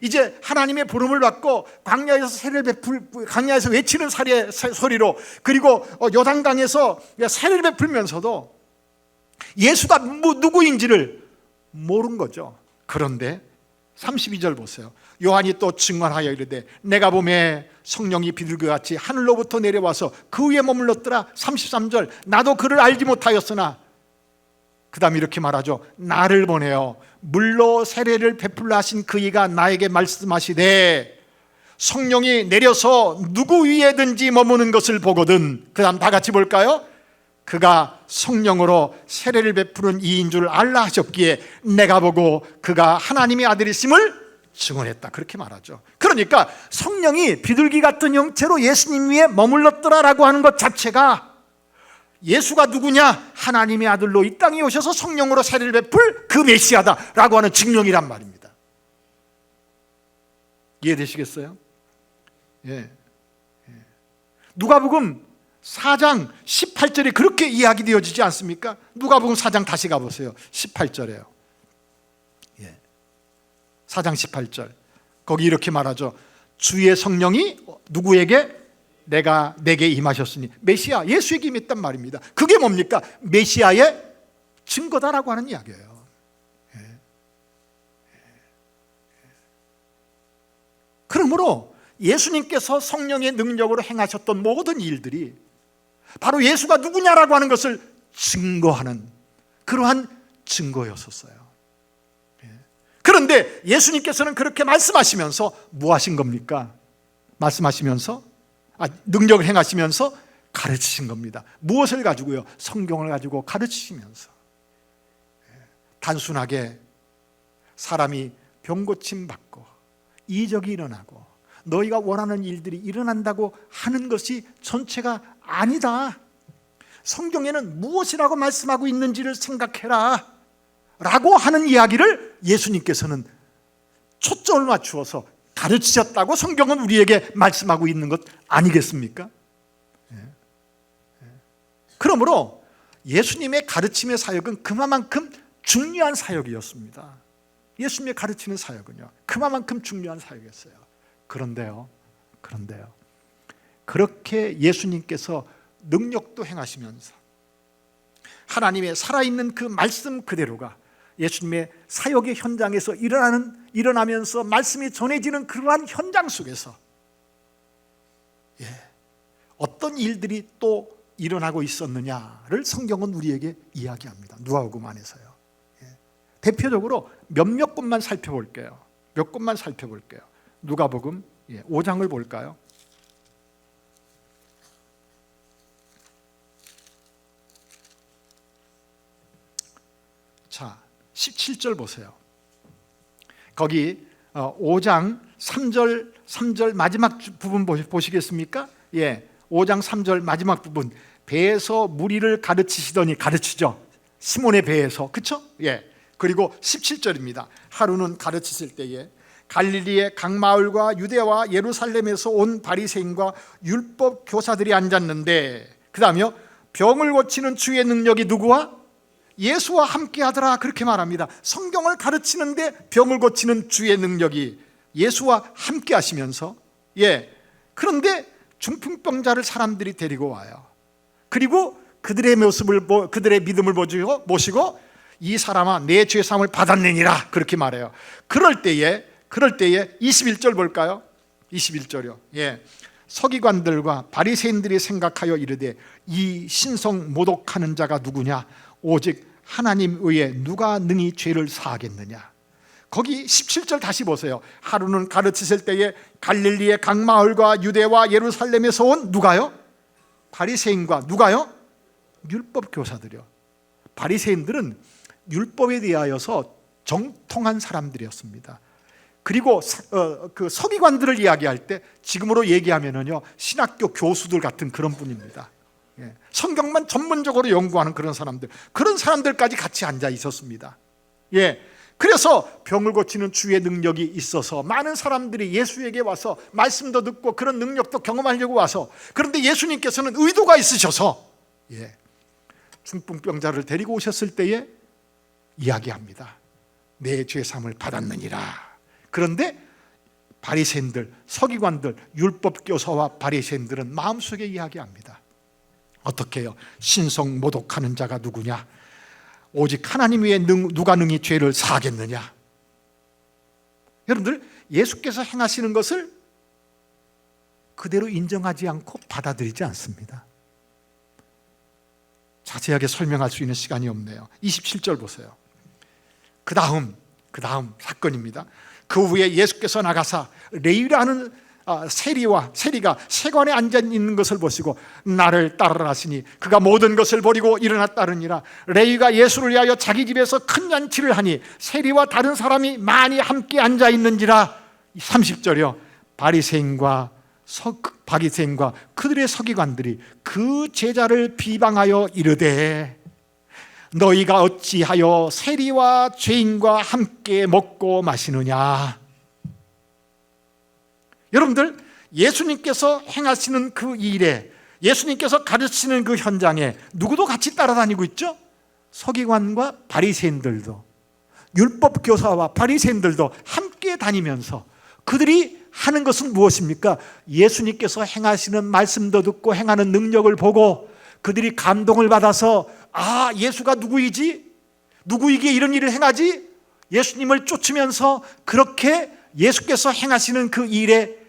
이제 하나님의 부름을 받고 광야에서 외치는 소리로, 그리고 요단강에서 세례를 베풀면서도 예수가 누구인지를 모른 거죠. 그런데 32절 보세요. 요한이 또 증언하여 이르되 내가 보매 성령이 비둘기같이 하늘로부터 내려와서 그 위에 머물렀더라. 33절 나도 그를 알지 못하였으나, 그 다음 이렇게 말하죠. 나를 보내어 물로 세례를 베풀라 하신 그이가 나에게 말씀하시되 성령이 내려서 누구 위에든지 머무는 것을 보거든. 그 다음 다 같이 볼까요? 그가 성령으로 세례를 베푸는 이인 줄 알라 하셨기에 내가 보고 그가 하나님의 아들이심을 증언했다 그렇게 말하죠. 그러니까 성령이 비둘기 같은 형체로 예수님 위에 머물렀더라라고 하는 것 자체가 예수가 누구냐? 하나님의 아들로 이 땅에 오셔서 성령으로 세례를 베풀 그 메시아다라고 하는 증명이란 말입니다. 이해되시겠어요? 예. 누가복음 4장 18절에 그렇게 이야기되어지지 않습니까? 누가복음 4장 다시 가보세요. 18절에요. 4장 18절 거기 이렇게 말하죠. 주의 성령이 누구에게? 내게 임하셨으니 메시아 예수에게 임했단 말입니다. 그게 뭡니까? 메시아의 증거다라고 하는 이야기예요. 그러므로 예수님께서 성령의 능력으로 행하셨던 모든 일들이 바로 예수가 누구냐라고 하는 것을 증거하는 그러한 증거였었어요. 그런데 예수님께서는 그렇게 말씀하시면서 뭐 하신 겁니까? 말씀하시면서 능력을 행하시면서 가르치신 겁니다. 무엇을 가지고요? 성경을 가지고 가르치시면서 단순하게 사람이 병 고침 받고 이적이 일어나고 너희가 원하는 일들이 일어난다고 하는 것이 전체가 아니다. 성경에는 무엇이라고 말씀하고 있는지를 생각해라 라고 하는 이야기를 예수님께서는 초점을 맞추어서 가르치셨다고 성경은 우리에게 말씀하고 있는 것 아니겠습니까? 그러므로 예수님의 가르침의 사역은 그만큼 중요한 사역이었습니다. 예수님의 가르치는 사역은요 그만큼 중요한 사역이었어요. 그런데요 그렇게 예수님께서 능력도 행하시면서 하나님의 살아있는 그 말씀 그대로가 예수님의 사역의 현장에서 일어나면서 말씀이 전해지는 그러한 현장 속에서 어떤 일들이 또 일어나고 있었느냐를 성경은 우리에게 이야기합니다. 누가복음 안에서요. 대표적으로 몇몇 곳만 살펴볼게요. 몇 곳만 살펴볼게요. 누가복음 5장을 볼까요? 자, 17절 보세요. 거기 5장 3절 마지막 부분 보시겠습니까? 5장 3절 마지막 부분. 배에서 무리를 가르치시더니 가르치죠. 시몬의 배에서. 그렇죠? 그리고 17절입니다. 하루는 가르치실 때에 갈릴리의 각 마을과 유대와 예루살렘에서 온 바리새인과 율법 교사들이 앉았는데 그다음에요. 병을 고치는 주의 능력이 누구와? 예수와 함께 하더라 그렇게 말합니다. 성경을 가르치는데 병을 고치는 주의 능력이 예수와 함께 하시면서 그런데 중풍병자를 사람들이 데리고 와요. 그리고 그들의 믿음을 모시고 이 사람아 내 죄사함을 받았느니라 그렇게 말해요. 그럴 때에 21절 볼까요? 21절이요. 서기관들과 바리새인들이 생각하여 이르되 이 신성 모독하는 자가 누구냐? 오직 하나님 외에 누가 능히 죄를 사하겠느냐? 거기 17절 다시 보세요. 하루는 가르치실 때에 갈릴리의 각 마을과 유대와 예루살렘에서 온 누가요? 바리새인과 누가요? 율법 교사들이요. 바리새인들은 율법에 대하여서 정통한 사람들이었습니다. 그리고 그 서기관들을 이야기할 때 지금으로 얘기하면은요 신학교 교수들 같은 그런 분입니다. 성경만 전문적으로 연구하는 그런 사람들까지 같이 앉아 있었습니다. 그래서 병을 고치는 주의 능력이 있어서 많은 사람들이 예수에게 와서 말씀도 듣고 그런 능력도 경험하려고 와서 그런데 예수님께서는 의도가 있으셔서 중풍병자를 데리고 오셨을 때에 이야기합니다. 내 죄사함을 받았느니라. 그런데 바리새인들, 서기관들, 율법교사와 바리새인들은 마음속에 이야기합니다. 어떻게 해요? 신성 모독하는 자가 누구냐? 오직 하나님 외에 누가 능히 죄를 사하겠느냐? 여러분들 예수께서 행하시는 것을 그대로 인정하지 않고 받아들이지 않습니다. 자세하게 설명할 수 있는 시간이 없네요. 27절 보세요. 그 다음 사건입니다. 그 후에 예수께서 나가사 레위라는 세리가 세관에 앉아 있는 것을 보시고 나를 따르라 하시니 그가 모든 것을 버리고 일어나 따르니라. 레위가 예수를 위하여 자기 집에서 큰 잔치를 하니 세리와 다른 사람이 많이 함께 앉아 있는지라. 30절이요. 바리새인과 그들의 서기관들이 그 제자를 비방하여 이르되 너희가 어찌하여 세리와 죄인과 함께 먹고 마시느냐. 여러분들, 예수님께서 행하시는 그 일에, 예수님께서 가르치는 그 현장에 누구도 같이 따라다니고 있죠? 서기관과 바리새인들도, 율법 교사와 바리새인들도 함께 다니면서 그들이 하는 것은 무엇입니까? 예수님께서 행하시는 말씀도 듣고 행하는 능력을 보고 그들이 감동을 받아서 예수가 누구이지? 누구이기에 이런 일을 행하지? 예수님을 쫓으면서 그렇게 예수께서 행하시는 그 일에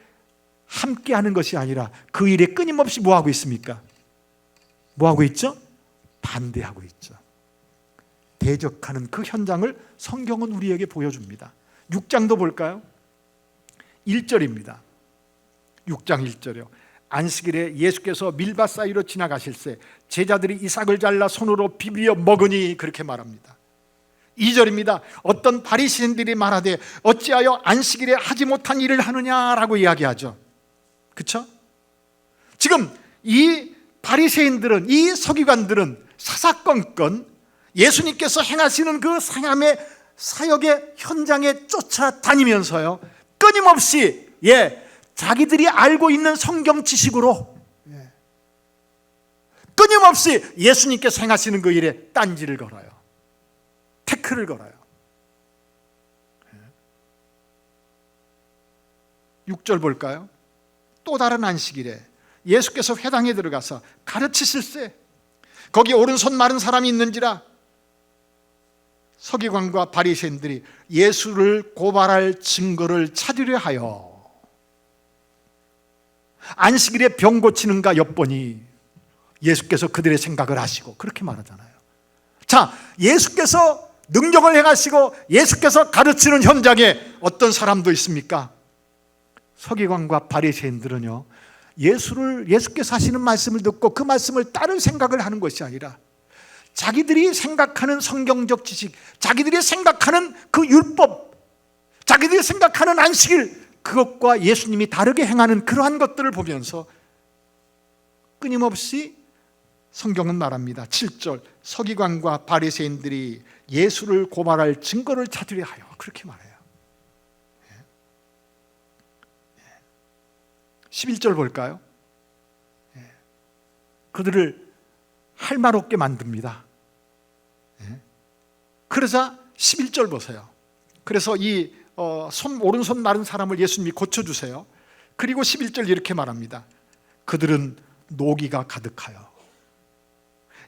함께 하는 것이 아니라 그 일에 끊임없이 뭐하고 있습니까? 뭐하고 있죠? 반대하고 있죠. 대적하는 그 현장을 성경은 우리에게 보여줍니다. 6장도 볼까요? 1절입니다. 6장 1절이요. 안식일에 예수께서 밀밭 사이로 지나가실새 제자들이 이삭을 잘라 손으로 비비어 먹으니, 그렇게 말합니다. 2절입니다. 어떤 바리새인들이 말하되 어찌하여 안식일에 하지 못한 일을 하느냐라고 이야기하죠. 그렇죠? 지금 이 바리새인들은, 이 서기관들은 사사건건 예수님께서 행하시는 그 사역의 현장에 쫓아다니면서요, 끊임없이 자기들이 알고 있는 성경 지식으로 끊임없이 예수님께서 행하시는 그 일에 딴지를 걸어요. 태클을 걸어요. 6절 볼까요? 또 다른 안식일에 예수께서 회당에 들어가서 가르치실세 거기 오른손 마른 사람이 있는지라. 서기관과 바리새인들이 예수를 고발할 증거를 찾으려 하여 안식일에 병 고치는가 엿보니 예수께서 그들의 생각을 아시고, 그렇게 말하잖아요. 자, 예수께서 능력을 행하시고 예수께서 가르치는 현장에 어떤 사람도 있습니까? 서기관과 바리새인들은요, 예수께서 하시는 말씀을 듣고 그 말씀을 따를 생각을 하는 것이 아니라 자기들이 생각하는 성경적 지식, 자기들이 생각하는 그 율법, 자기들이 생각하는 안식일, 그것과 예수님이 다르게 행하는 그러한 것들을 보면서 끊임없이 성경은 말합니다. 7절, 서기관과 바리새인들이 예수를 고발할 증거를 찾으려 하여, 그렇게 말해요. 11절 볼까요? 그들을 할 말 없게 만듭니다. 그러자 11절 보세요. 그래서 이 오른손 마른 사람을 예수님이 고쳐주세요. 그리고 11절 이렇게 말합니다. 그들은 노기가 가득하여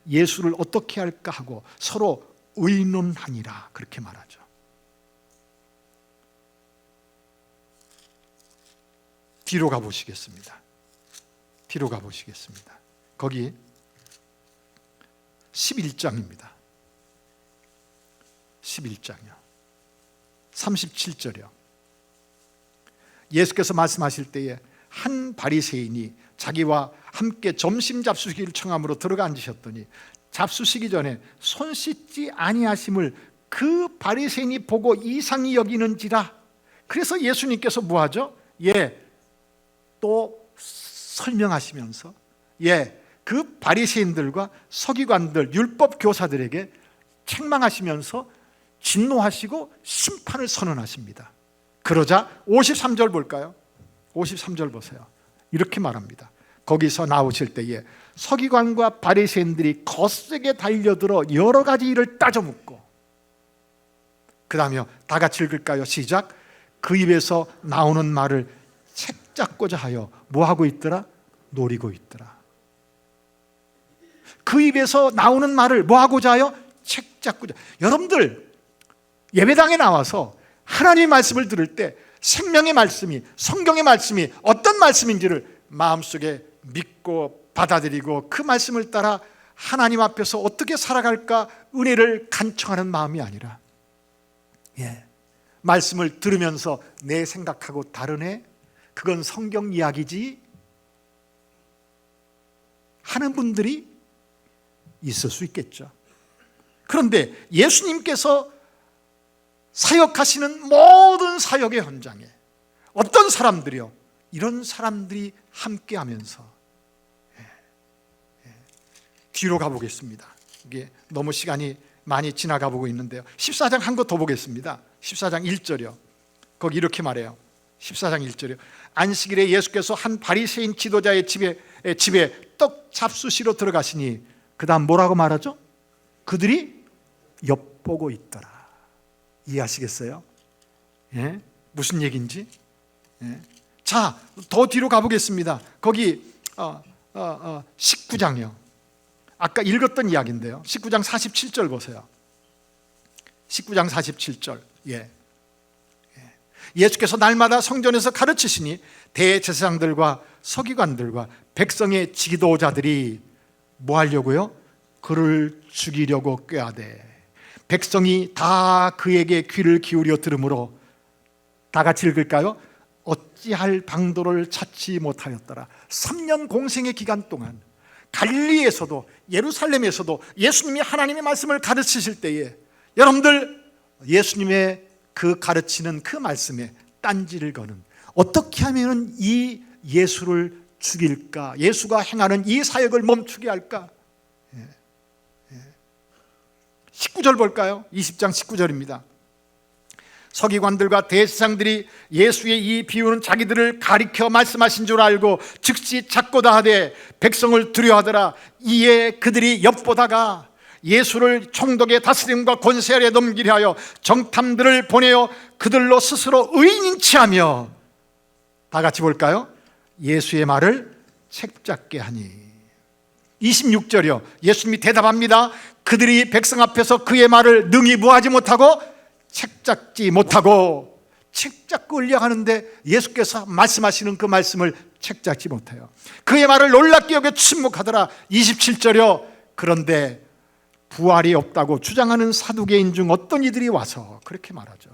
예수를 어떻게 할까 하고 서로 의논하니라, 그렇게 말하죠. 뒤로 가보시겠습니다. 뒤로 가보시겠습니다. 거기 11장입니다. 11장이요. 37절이요. 예수께서 말씀하실 때에 한 바리새인이 자기와 함께 점심 잡수시기를 청함으로 들어가 앉으셨더니 잡수시기 전에 손 씻지 아니하심을 그 바리새인이 보고 이상히 여기는지라. 그래서 예수님께서 뭐하죠? 또 설명하시면서 그 바리새인들과 서기관들, 율법 교사들에게 책망하시면서 진노하시고 심판을 선언하십니다. 그러자 53절 볼까요? 53절 보세요. 이렇게 말합니다. 거기서 나오실 때에 서기관과 바리새인들이 거세게 달려들어 여러 가지 일을 따져 묻고, 그 다음에 다 같이 읽을까요? 시작. 그 입에서 나오는 말을 책 잡고자 하여 뭐하고 있더라? 노리고 있더라. 그 입에서 나오는 말을 뭐하고자 하여? 책 잡고자. 여러분들, 예배당에 나와서 하나님의 말씀을 들을 때 생명의 말씀이, 성경의 말씀이 어떤 말씀인지를 마음속에 믿고 받아들이고 그 말씀을 따라 하나님 앞에서 어떻게 살아갈까 은혜를 간청하는 마음이 아니라 말씀을 들으면서 내 생각하고 다르네, 그건 성경 이야기지 하는 분들이 있을 수 있겠죠. 그런데 예수님께서 사역하시는 모든 사역의 현장에 어떤 사람들이요? 이런 사람들이 함께하면서 뒤로 가보겠습니다. 이게 너무 시간이 많이 지나가 보고 있는데요. 14장 한 거 더 보겠습니다. 14장 1절이요. 거기 이렇게 말해요. 14장 1절이요. 안식일에 예수께서 한 바리새인 지도자의 집에 떡 잡수시러 들어가시니 그 다음 뭐라고 말하죠? 그들이 엿보고 있더라. 이해하시겠어요? 예? 무슨 얘기인지? 예? 자, 더 뒤로 가보겠습니다. 거기 19장이요. 아까 읽었던 이야기인데요. 19장 47절 보세요. 19장 47절. 예수께서 날마다 성전에서 가르치시니 대제사장들과 서기관들과 백성의 지도자들이 뭐 하려고요? 그를 죽이려고 꾀하되 백성이 다 그에게 귀를 기울여 들으므로 다 같이 읽을까요? 어찌할 방도를 찾지 못하였더라. 3년 공생의 기간 동안 갈릴리에서도 예루살렘에서도 예수님이 하나님의 말씀을 가르치실 때에 여러분들 예수님의 그 가르치는 그 말씀에 딴지를 거는, 어떻게 하면 이 예수를 죽일까, 예수가 행하는 이 사역을 멈추게 할까. 19절 볼까요? 20장 19절입니다. 서기관들과 대제사장들이 예수의 이 비유는 자기들을 가리켜 말씀하신 줄 알고 즉시 찾고다 하되 백성을 두려워하더라. 이에 그들이 엿보다가 예수를 총독의 다스림과 권세 아래 넘기려 하여 정탐들을 보내어 그들로 스스로 의인인 체하며, 다 같이 볼까요? 예수의 말을 책잡게 하니. 26절이요. 예수님이 대답합니다. 그들이 백성 앞에서 그의 말을 능히 무하지 못하고 책잡지 못하고, 책잡고 으려하는데 예수께서 말씀하시는 그 말씀을 책잡지 못해요. 그의 말을 놀랍게 여겨 침묵하더라. 27절이요. 그런데 부활이 없다고 주장하는 사두개인 중 어떤 이들이 와서, 그렇게 말하죠.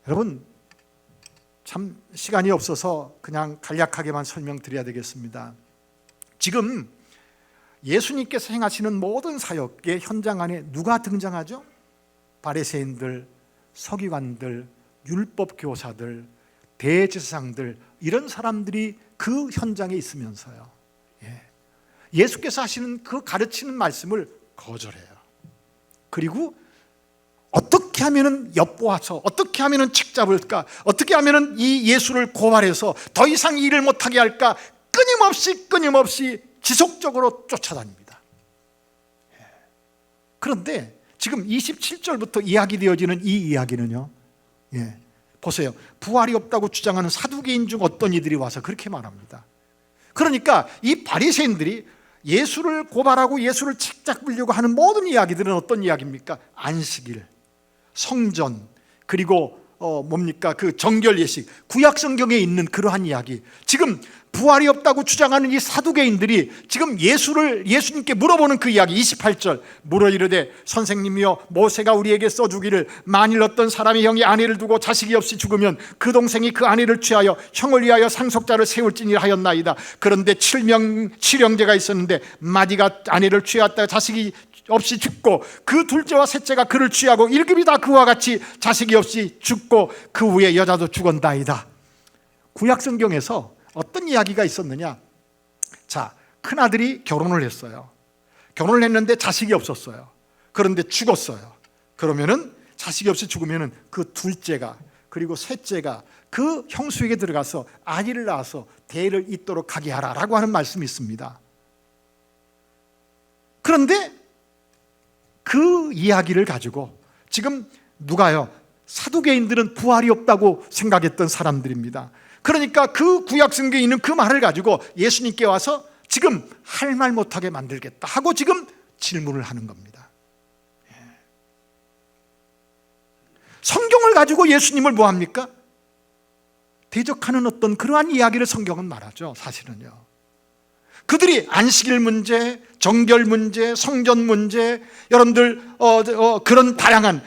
여러분, 참 시간이 없어서 그냥 간략하게만 설명드려야 되겠습니다. 지금 예수님께서 행하시는 모든 사역의 현장 안에 누가 등장하죠? 바리새인들, 서기관들, 율법 교사들, 대제사장들, 이런 사람들이 그 현장에 있으면서요, 예수께서 하시는 그 가르치는 말씀을 거절해요. 그리고 어떻게 하면은 엿보아서, 어떻게 하면은 책잡을까, 어떻게 하면은 이 예수를 고발해서 더 이상 일을 못하게 할까, 끊임없이 지속적으로 쫓아다닙니다. 그런데 지금 27절부터 이야기되어지는 이 이야기는요, 보세요. 부활이 없다고 주장하는 사두개인 중 어떤 이들이 와서 그렇게 말합니다. 그러니까 이 바리새인들이 예수를 고발하고 예수를 책잡으려고 하는 모든 이야기들은 어떤 이야기입니까? 안식일, 성전, 그리고 뭡니까? 그 정결 예식, 구약 성경에 있는 그러한 이야기. 지금 부활이 없다고 주장하는 이 사두개인들이 지금 예수님께 물어보는 그 이야기. 28절, 물어 이르되 선생님이여, 모세가 우리에게 써주기를 만일 어떤 사람이 형이 아내를 두고 자식이 없이 죽으면 그 동생이 그 아내를 취하여 형을 위하여 상속자를 세울지니라 하였나이다. 그런데 7형제가 있었는데 마디가 아내를 취하였다 자식이 없이 죽고 그 둘째와 셋째가 그를 취하고 1급이 다 그와 같이 자식이 없이 죽고 그 후에 여자도 죽었나이다. 구약 성경에서 어떤 이야기가 있었느냐? 자, 큰아들이 결혼을 했어요. 결혼을 했는데 자식이 없었어요. 그런데 죽었어요. 그러면은 자식이 없이 죽으면은 그 둘째가, 그리고 셋째가 그 형수에게 들어가서 아기를 낳아서 대를 잇도록 하게 하라라고 하는 말씀이 있습니다. 그런데 그 이야기를 가지고 지금 누가요? 사두개인들은 부활이 없다고 생각했던 사람들입니다. 그러니까 그 구약 성경에 있는 그 말을 가지고 예수님께 와서 지금 할 말 못하게 만들겠다 하고 지금 질문을 하는 겁니다. 성경을 가지고 예수님을 뭐합니까? 대적하는 어떤 그러한 이야기를 성경은 말하죠. 사실은요, 그들이 안식일 문제, 정결 문제, 성전 문제, 여러분들 그런 다양한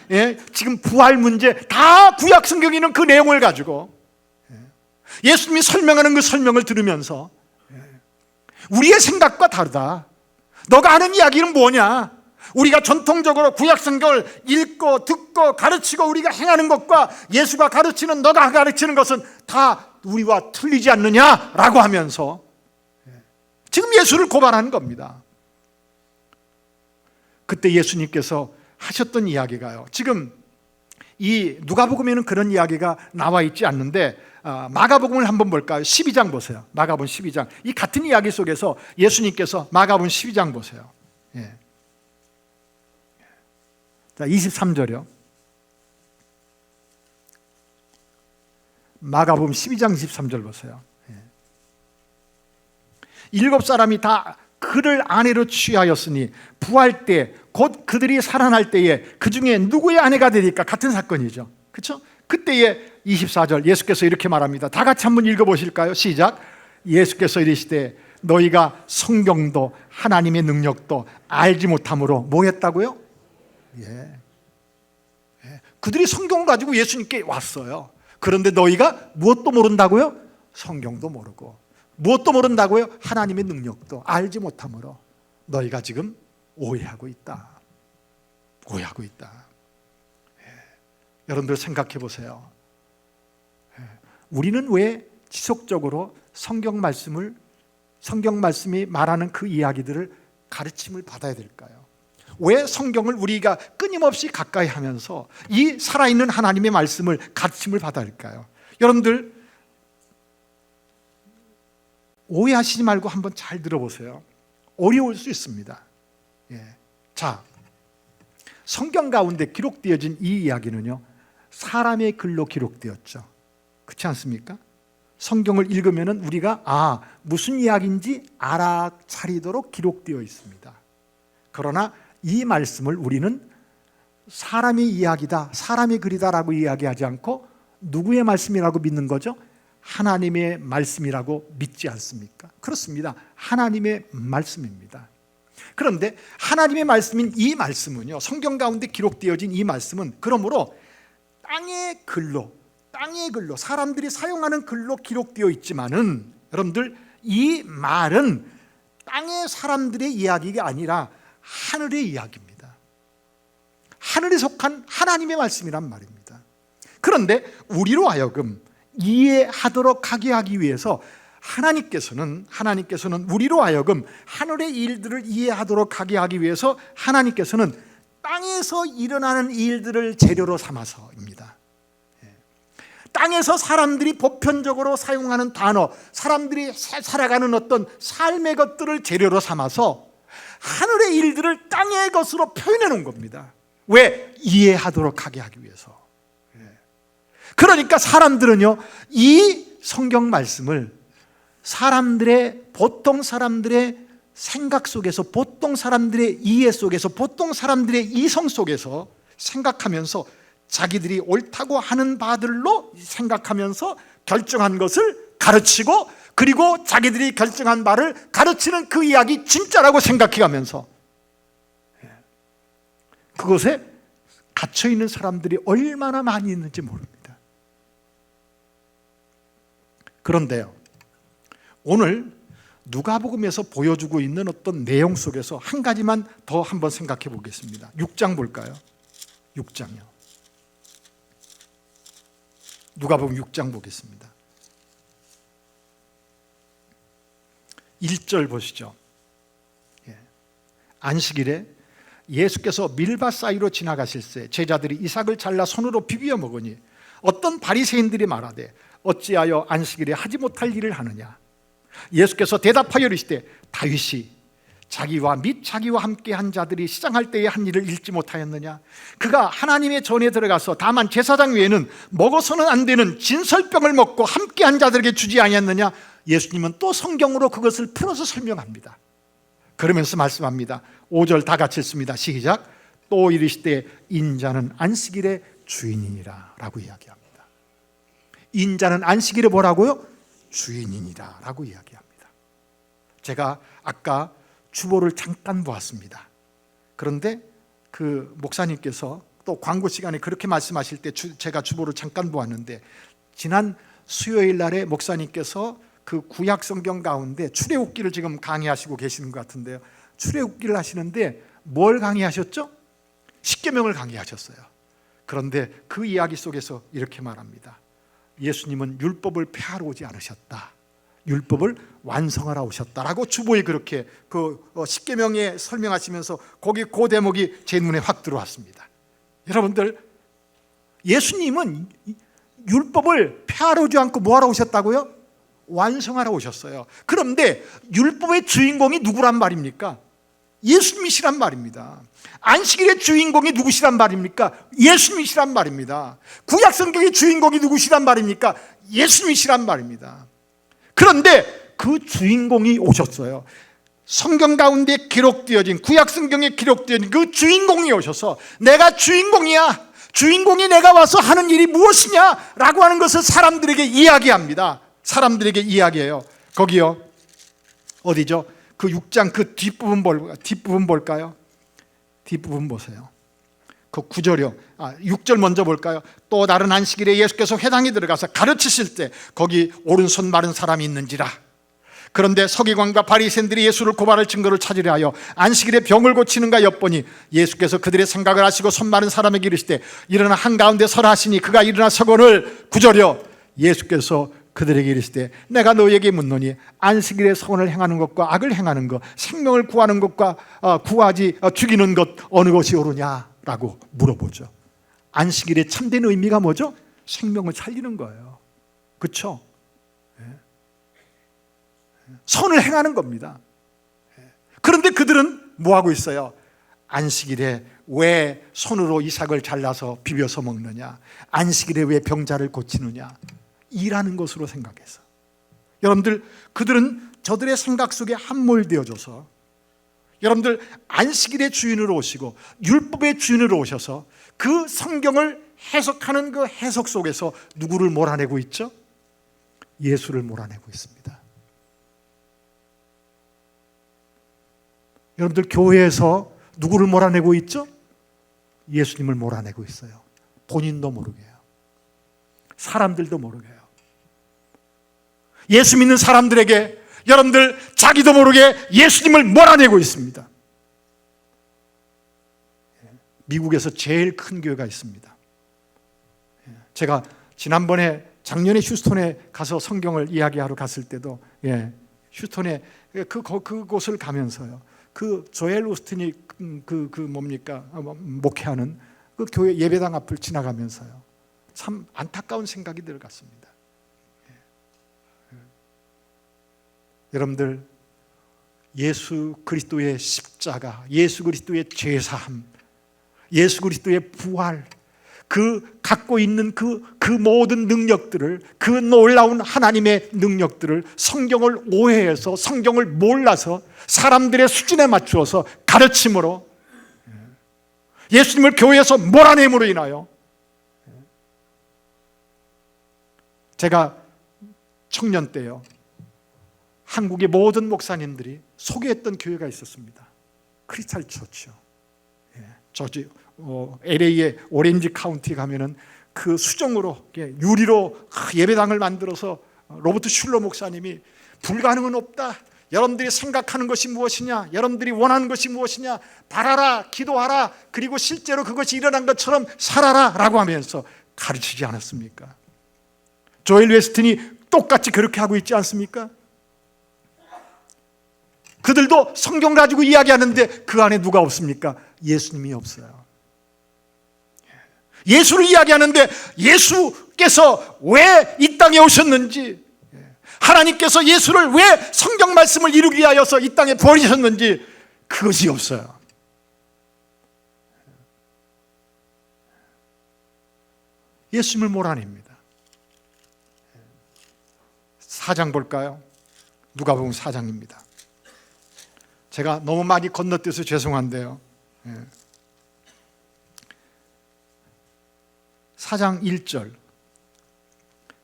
지금 부활 문제, 다 구약 성경에 있는 그 내용을 가지고 예수님이 설명하는 그 설명을 들으면서 우리의 생각과 다르다. 너가 아는 이야기는 뭐냐? 우리가 전통적으로 구약성경을 읽고 듣고 가르치고 우리가 행하는 것과 예수가 가르치는, 너가 가르치는 것은 다 우리와 틀리지 않느냐라고 하면서 지금 예수를 고발하는 겁니다. 그때 예수님께서 하셨던 이야기가요, 지금 이 누가복음에는 그런 이야기가 나와 있지 않는데 마가복음을 한번 볼까요? 12장 보세요. 마가복음 12장. 이 같은 이야기 속에서 예수님께서 마가복음 12장 보세요. 예. 자, 23절이요. 마가복음 12장 23절 보세요. 7사람이 다 그를 아내로 취하였으니 부활 때 곧 그들이 살아날 때에 그 중에 누구의 아내가 되리까? 같은 사건이죠. 그렇죠? 그때에 24절 예수께서 이렇게 말합니다. 다 같이 한번 읽어보실까요? 시작. 예수께서 이르시되 너희가 성경도 하나님의 능력도 알지 못함으로 뭐 했다고요? 그들이 성경을 가지고 예수님께 왔어요. 그런데 너희가 무엇도 모른다고요? 성경도 모르고. 무엇도 모른다고요? 하나님의 능력도 알지 못함으로 너희가 지금 오해하고 있다. 오해하고 있다. 여러분들 생각해 보세요. 우리는 왜 지속적으로 성경 말씀이 말하는 그 이야기들을 가르침을 받아야 될까요? 왜 성경을 우리가 끊임없이 가까이 하면서 이 살아있는 하나님의 말씀을 가르침을 받아야 할까요? 여러분들 오해하시지 말고 한번 잘 들어보세요. 어려울 수 있습니다. 자, 성경 가운데 기록되어진 이 이야기는요, 사람의 글로 기록되었죠. 그렇지 않습니까? 성경을 읽으면 우리가 무슨 이야기인지 알아차리도록 기록되어 있습니다. 그러나 이 말씀을 우리는 사람의 이야기다, 사람의 글이다라고 이야기하지 않고 누구의 말씀이라고 믿는 거죠? 하나님의 말씀이라고 믿지 않습니까? 그렇습니다. 하나님의 말씀입니다. 그런데 하나님의 말씀인 이 말씀은요, 성경 가운데 기록되어진 이 말씀은 그러므로 땅의 글로 사람들이 사용하는 글로 기록되어 있지만은 여러분들 이 말은 땅의 사람들의 이야기가 아니라 하늘의 이야기입니다. 하늘에 속한 하나님의 말씀이란 말입니다. 그런데 우리로 하여금 이해하도록 하게 하기 위해서 하나님께서는 우리로 하여금 하늘의 일들을 이해하도록 하게 하기 위해서 하나님께서는 땅에서 일어나는 일들을 재료로 삼아서입니다. 땅에서 사람들이 보편적으로 사용하는 단어, 사람들이 살아가는 어떤 삶의 것들을 재료로 삼아서 하늘의 일들을 땅의 것으로 표현해 놓은 겁니다. 왜? 이해하도록 하게 하기 위해서. 그러니까 사람들은요, 이 성경 말씀을 보통 사람들의 생각 속에서, 보통 사람들의 이해 속에서, 보통 사람들의 이성 속에서 생각하면서 자기들이 옳다고 하는 바들로 생각하면서 결정한 것을 가르치고, 그리고 자기들이 결정한 바를 가르치는 그 이야기 진짜라고 생각해가면서 그것에 갇혀있는 사람들이 얼마나 많이 있는지 모릅니다. 그런데요, 오늘 누가복음에서 보여주고 있는 어떤 내용 속에서 한 가지만 더 한번 생각해 보겠습니다. 6장 볼까요? 6장이요. 누가복음 6장 보겠습니다. 1절 보시죠. 안식일에 예수께서 밀밭 사이로 지나가실새 제자들이 이삭을 잘라 손으로 비비어 먹으니 어떤 바리새인들이 말하되 어찌하여 안식일에 하지 못할 일을 하느냐? 예수께서 대답하여 이르시되 다윗이 자기와 및 자기와 함께 한 자들이 시장할 때에 한 일을 읽지 못하였느냐? 그가 하나님의 전에 들어가서 다만 제사장 외에는 먹어서는 안 되는 진설병을 먹고 함께 한 자들에게 주지 아니했느냐? 예수님은 또 성경으로 그것을 풀어서 설명합니다. 그러면서 말씀합니다. 5절 다 같이 읽습니다. 시작. 또 이르시되 인자는 안식일의 주인이니라 라고 이야기합니다. 인자는 안식일에 뭐라고요? 주인이니라 라고 이야기합니다. 제가 아까 주보를 잠깐 보았습니다. 그런데 그 목사님께서 또 광고 시간에 그렇게 말씀하실 때 제가 주보를 잠깐 보았는데 지난 수요일 날에 목사님께서 그 구약 성경 가운데 출애굽기를 지금 강의하시고 계시는 것 같은데요. 출애굽기를 하시는데 뭘 강의하셨죠? 십계명을 강의하셨어요. 그런데 그 이야기 속에서 이렇게 말합니다. 예수님은 율법을 폐하러 오지 않으셨다. 율법을 완성하러 오셨다라고 주보에 그렇게 그 십계명에 설명하시면서 거기 그 대목이 제 눈에 확 들어왔습니다. 여러분들, 예수님은 율법을 폐하러 오지 않고 뭐하러 오셨다고요? 완성하러 오셨어요. 그런데 율법의 주인공이 누구란 말입니까? 예수님이시란 말입니다. 안식일의 주인공이 누구시란 말입니까? 예수님이시란 말입니다. 구약 성경의 주인공이 누구시란 말입니까? 예수님이시란 말입니다. 그런데 그 주인공이 오셨어요. 성경 가운데 기록되어진, 구약 성경에 기록되어진 그 주인공이 오셔서 내가 주인공이야, 주인공이 내가 와서 하는 일이 무엇이냐 라고 하는 것을 사람들에게 이야기합니다. 사람들에게 이야기해요. 거기요, 어디죠? 그 6장 그 뒷부분 볼까요? 뒷부분 보세요. 그 9절이요. 6절 먼저 볼까요? 또 다른 안식일에 예수께서 회당에 들어가서 가르치실 때 거기 오른손 마른 사람이 있는지라. 그런데 서기관과 바리새인들이 예수를 고발할 증거를 찾으려 하여 안식일에 병을 고치는가 엿보니 예수께서 그들의 생각을 아시고 손 마른 사람에게 이르시되 일어나 한가운데 서라 하시니 그가 일어나 서거늘. 9절이요. 예수께서 그들에게 이르시되 내가 너희에게 묻노니 안식일에 선을 행하는 것과 악을 행하는 것, 생명을 구하는 것과 죽이는 것 어느 것이 옳으냐라고 물어보죠. 안식일의 참된 의미가 뭐죠? 생명을 살리는 거예요. 그렇죠? 선을 행하는 겁니다. 그런데 그들은 뭐하고 있어요? 안식일에 왜 손으로 이삭을 잘라서 비벼서 먹느냐, 안식일에 왜 병자를 고치느냐, 일하는 것으로 생각해서. 여러분들, 그들은 저들의 생각 속에 함몰되어져서, 여러분들, 안식일의 주인으로 오시고 율법의 주인으로 오셔서 그 성경을 해석하는 그 해석 속에서 누구를 몰아내고 있죠? 예수를 몰아내고 있습니다. 여러분들, 교회에서 누구를 몰아내고 있죠? 예수님을 몰아내고 있어요. 본인도 모르게요. 사람들도 모르게요. 예수 믿는 사람들에게 여러분들 자기도 모르게 예수님을 몰아내고 있습니다. 미국에서 제일 큰 교회가 있습니다. 제가 지난번에 작년에 휴스턴에 가서 성경을 이야기하러 갔을 때도 휴스턴에 그곳을 가면서요, 그 조엘 오스틴이 목회하는 그 교회 예배당 앞을 지나가면서요, 참 안타까운 생각이 들어갔습니다. 여러분들, 예수 그리스도의 십자가, 예수 그리스도의 죄사함, 예수 그리스도의 부활, 그 갖고 있는 그 모든 능력들을, 그 놀라운 하나님의 능력들을 성경을 오해해서, 성경을 몰라서 사람들의 수준에 맞추어서 가르침으로, 예수님을 교회에서 몰아냄으로 인하여, 제가 청년 때요, 한국의 모든 목사님들이 소개했던 교회가 있었습니다. 크리스탈 처치요. LA의 오렌지 카운티 가면은 그 수정으로, 유리로 예배당을 만들어서 로버트 슐러 목사님이 불가능은 없다, 여러분들이 생각하는 것이 무엇이냐, 여러분들이 원하는 것이 무엇이냐, 바라라, 기도하라, 그리고 실제로 그것이 일어난 것처럼 살아라 라고 하면서 가르치지 않았습니까? 조엘 웨스틴이 똑같이 그렇게 하고 있지 않습니까? 그들도 성경 가지고 이야기하는데 그 안에 누가 없습니까? 예수님이 없어요. 예수를 이야기하는데 예수께서 왜 이 땅에 오셨는지, 하나님께서 예수를 왜 성경 말씀을 이루기 위하여서 이 땅에 버리셨는지 그것이 없어요. 예수님을 몰아냅니다. 4장 볼까요? 누가복음 4장입니다. 제가 너무 많이 건너뛰어서 죄송한데요, 4장 1절,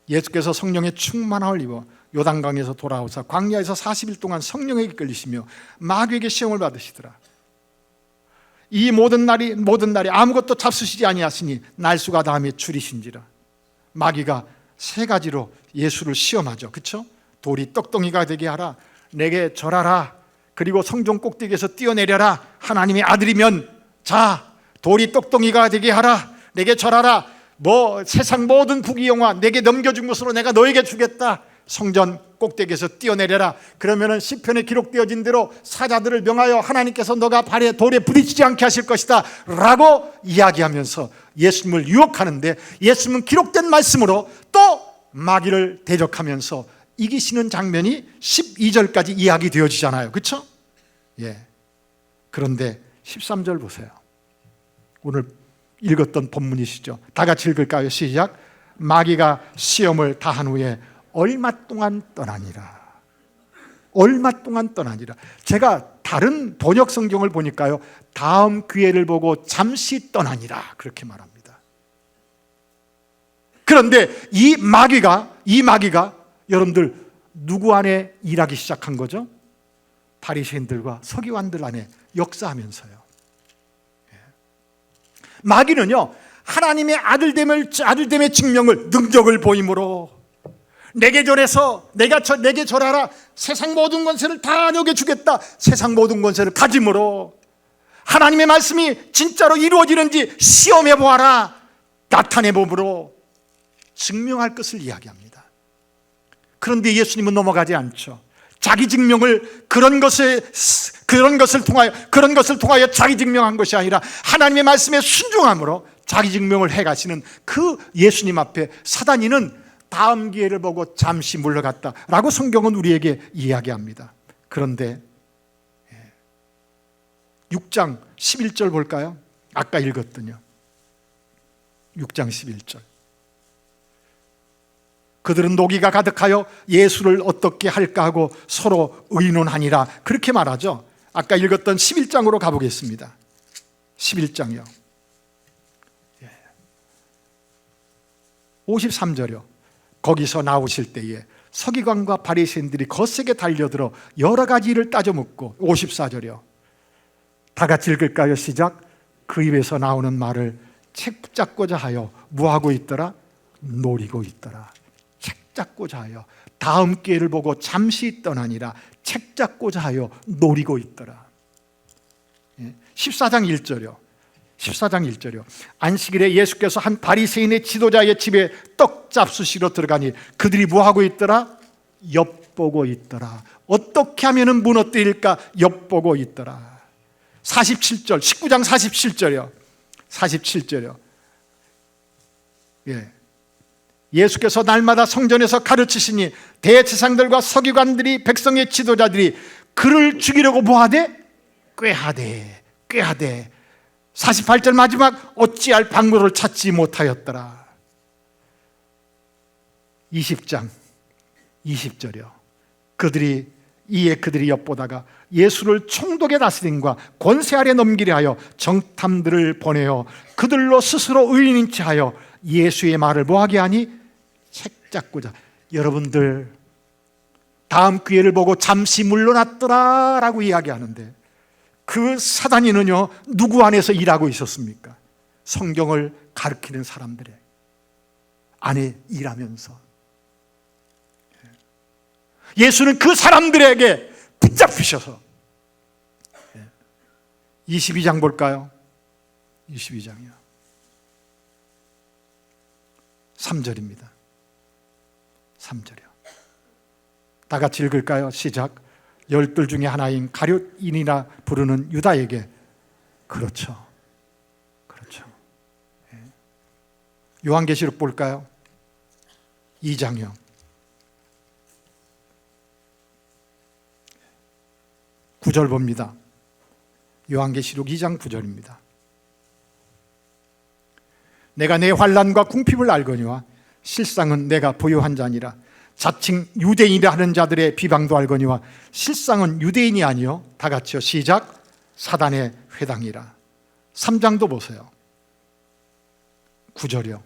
예수께서 성령의 충만함을 입어 요단강에서 돌아오사 광야에서 40일 동안 성령에게 끌리시며 마귀에게 시험을 받으시더라. 이 모든 날이 아무것도 잡수시지 아니하시니 날수가 다음에 줄이신지라. 마귀가 세 가지로 예수를 시험하죠. 그렇죠? 돌이 떡덩이가 되게 하라, 내게 절하라, 그리고 성전 꼭대기에서 뛰어내려라, 하나님의 아들이면 자, 돌이 떡덩이가 되게 하라, 내게 절하라, 세상 모든 부귀영화 내게 넘겨준 것으로 내가 너에게 주겠다, 성전 꼭대기에서 뛰어내려라. 그러면은 시편에 기록되어진 대로 사자들을 명하여 하나님께서 너가 발에 돌에 부딪히지 않게 하실 것이다 라고 이야기하면서 예수님을 유혹하는데, 예수님은 기록된 말씀으로 또 마귀를 대적하면서 이기시는 장면이 12절까지 이야기되어지잖아요. 그렇죠? 예. 그런데 13절 보세요. 오늘 읽었던 본문이시죠. 다 같이 읽을까요? 시작. 마귀가 시험을 다한 후에 얼마 동안 떠나니라. 얼마 동안 떠나니라. 제가 다른 번역 성경을 보니까요, 다음 기회를 보고 잠시 떠나니라 그렇게 말합니다. 그런데 이 마귀가 여러분들 누구 안에 일하기 시작한 거죠? 바리새인들과 서기관들 안에 역사하면서요. 마귀는요, 하나님의 아들됨의 증명을, 능력을 보임으로 내게 절해서 내게 절하라, 세상 모든 권세를 다 너에게 주겠다, 세상 모든 권세를 가짐으로 하나님의 말씀이 진짜로 이루어지는지 시험해 보아라, 나타내 봄으로 증명할 것을 이야기합니다. 그런데 예수님은 넘어가지 않죠. 자기 증명을 그런 것을 통하여 자기 증명한 것이 아니라 하나님의 말씀에 순종함으로 자기 증명을 해가시는 그 예수님 앞에 사단이는 다음 기회를 보고 잠시 물러갔다라고 성경은 우리에게 이야기합니다. 그런데 6장 11절 볼까요? 아까 읽었더니요. 6장 11절. 그들은 노기가 가득하여 예수를 어떻게 할까 하고 서로 의논하니라 그렇게 말하죠. 아까 읽었던 11장으로 가보겠습니다. 11장이요. 53절이요. 거기서 나오실 때에 서기관과 바리새인들이 거세게 달려들어 여러 가지 일을 따져 묻고, 54절이요. 다 같이 읽을까요? 시작. 그 입에서 나오는 말을 책 붙잡고자 하여 뭐하고 있더라? 노리고 있더라. 책 잡고자 하여, 다음 기회를 보고 잠시 떠나니라 책 잡고자 하여 노리고 있더라. 14장 1절이요. 14장 1절이요. 안식일에 예수께서 한 바리새인의 지도자의 집에 떡 잡수시러 들어가니 그들이 뭐하고 있더라? 엿보고 있더라. 어떻게 하면 무너뜨릴까 엿보고 있더라. 47절, 19장 47절이요. 47절이요. 예. 예수께서 날마다 성전에서 가르치시니 대제사장들과 서기관들이, 백성의 지도자들이 그를 죽이려고 뭐하되? 꾀하되 48절 마지막, 어찌할 방법을 찾지 못하였더라. 20장 20절이요. 그들이 엿보다가 예수를 총독의 다스림과 권세 아래 넘기려 하여 정탐들을 보내어 그들로 스스로 의인인 채 하여 예수의 말을 뭐하게 하니? 책 잡고자. 여러분들, 다음 기회를 보고 잠시 물러났더라 라고 이야기하는데, 그 사단이는요, 누구 안에서 일하고 있었습니까? 성경을 가르치는 사람들의 안에 일하면서. 예수는 그 사람들에게 붙잡히셔서 22장 볼까요? 22장이요. 3절입니다. 3절이요. 다 같이 읽을까요? 시작. 12 중에 하나인 가룟인이라 부르는 유다에게. 그렇죠. 요한계시록 볼까요? 2장이요. 9절 봅니다. 요한계시록 2장 9절입니다. 내가 내 환난과 궁핍을 알거니와 실상은 내가 부요한 자니라. 자칭 유대인이라 하는 자들의 비방도 알거니와 실상은 유대인이 아니요. 다 같이요. 시작. 사단의 회당이라. 3장도 보세요. 9절이요.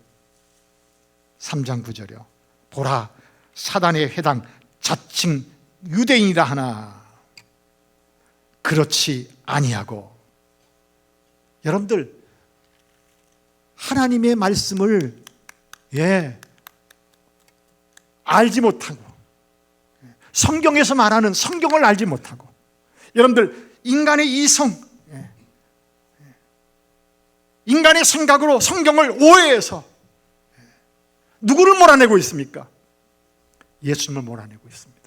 3장 9절이요. 보라, 사단의 회당, 자칭 유대인이라 하나 그렇지 아니하고. 여러분들, 하나님의 말씀을 알지 못하고, 성경에서 말하는 성경을 알지 못하고, 여러분들 인간의 이성, 인간의 생각으로 성경을 오해해서 누구를 몰아내고 있습니까? 예수님을 몰아내고 있습니다.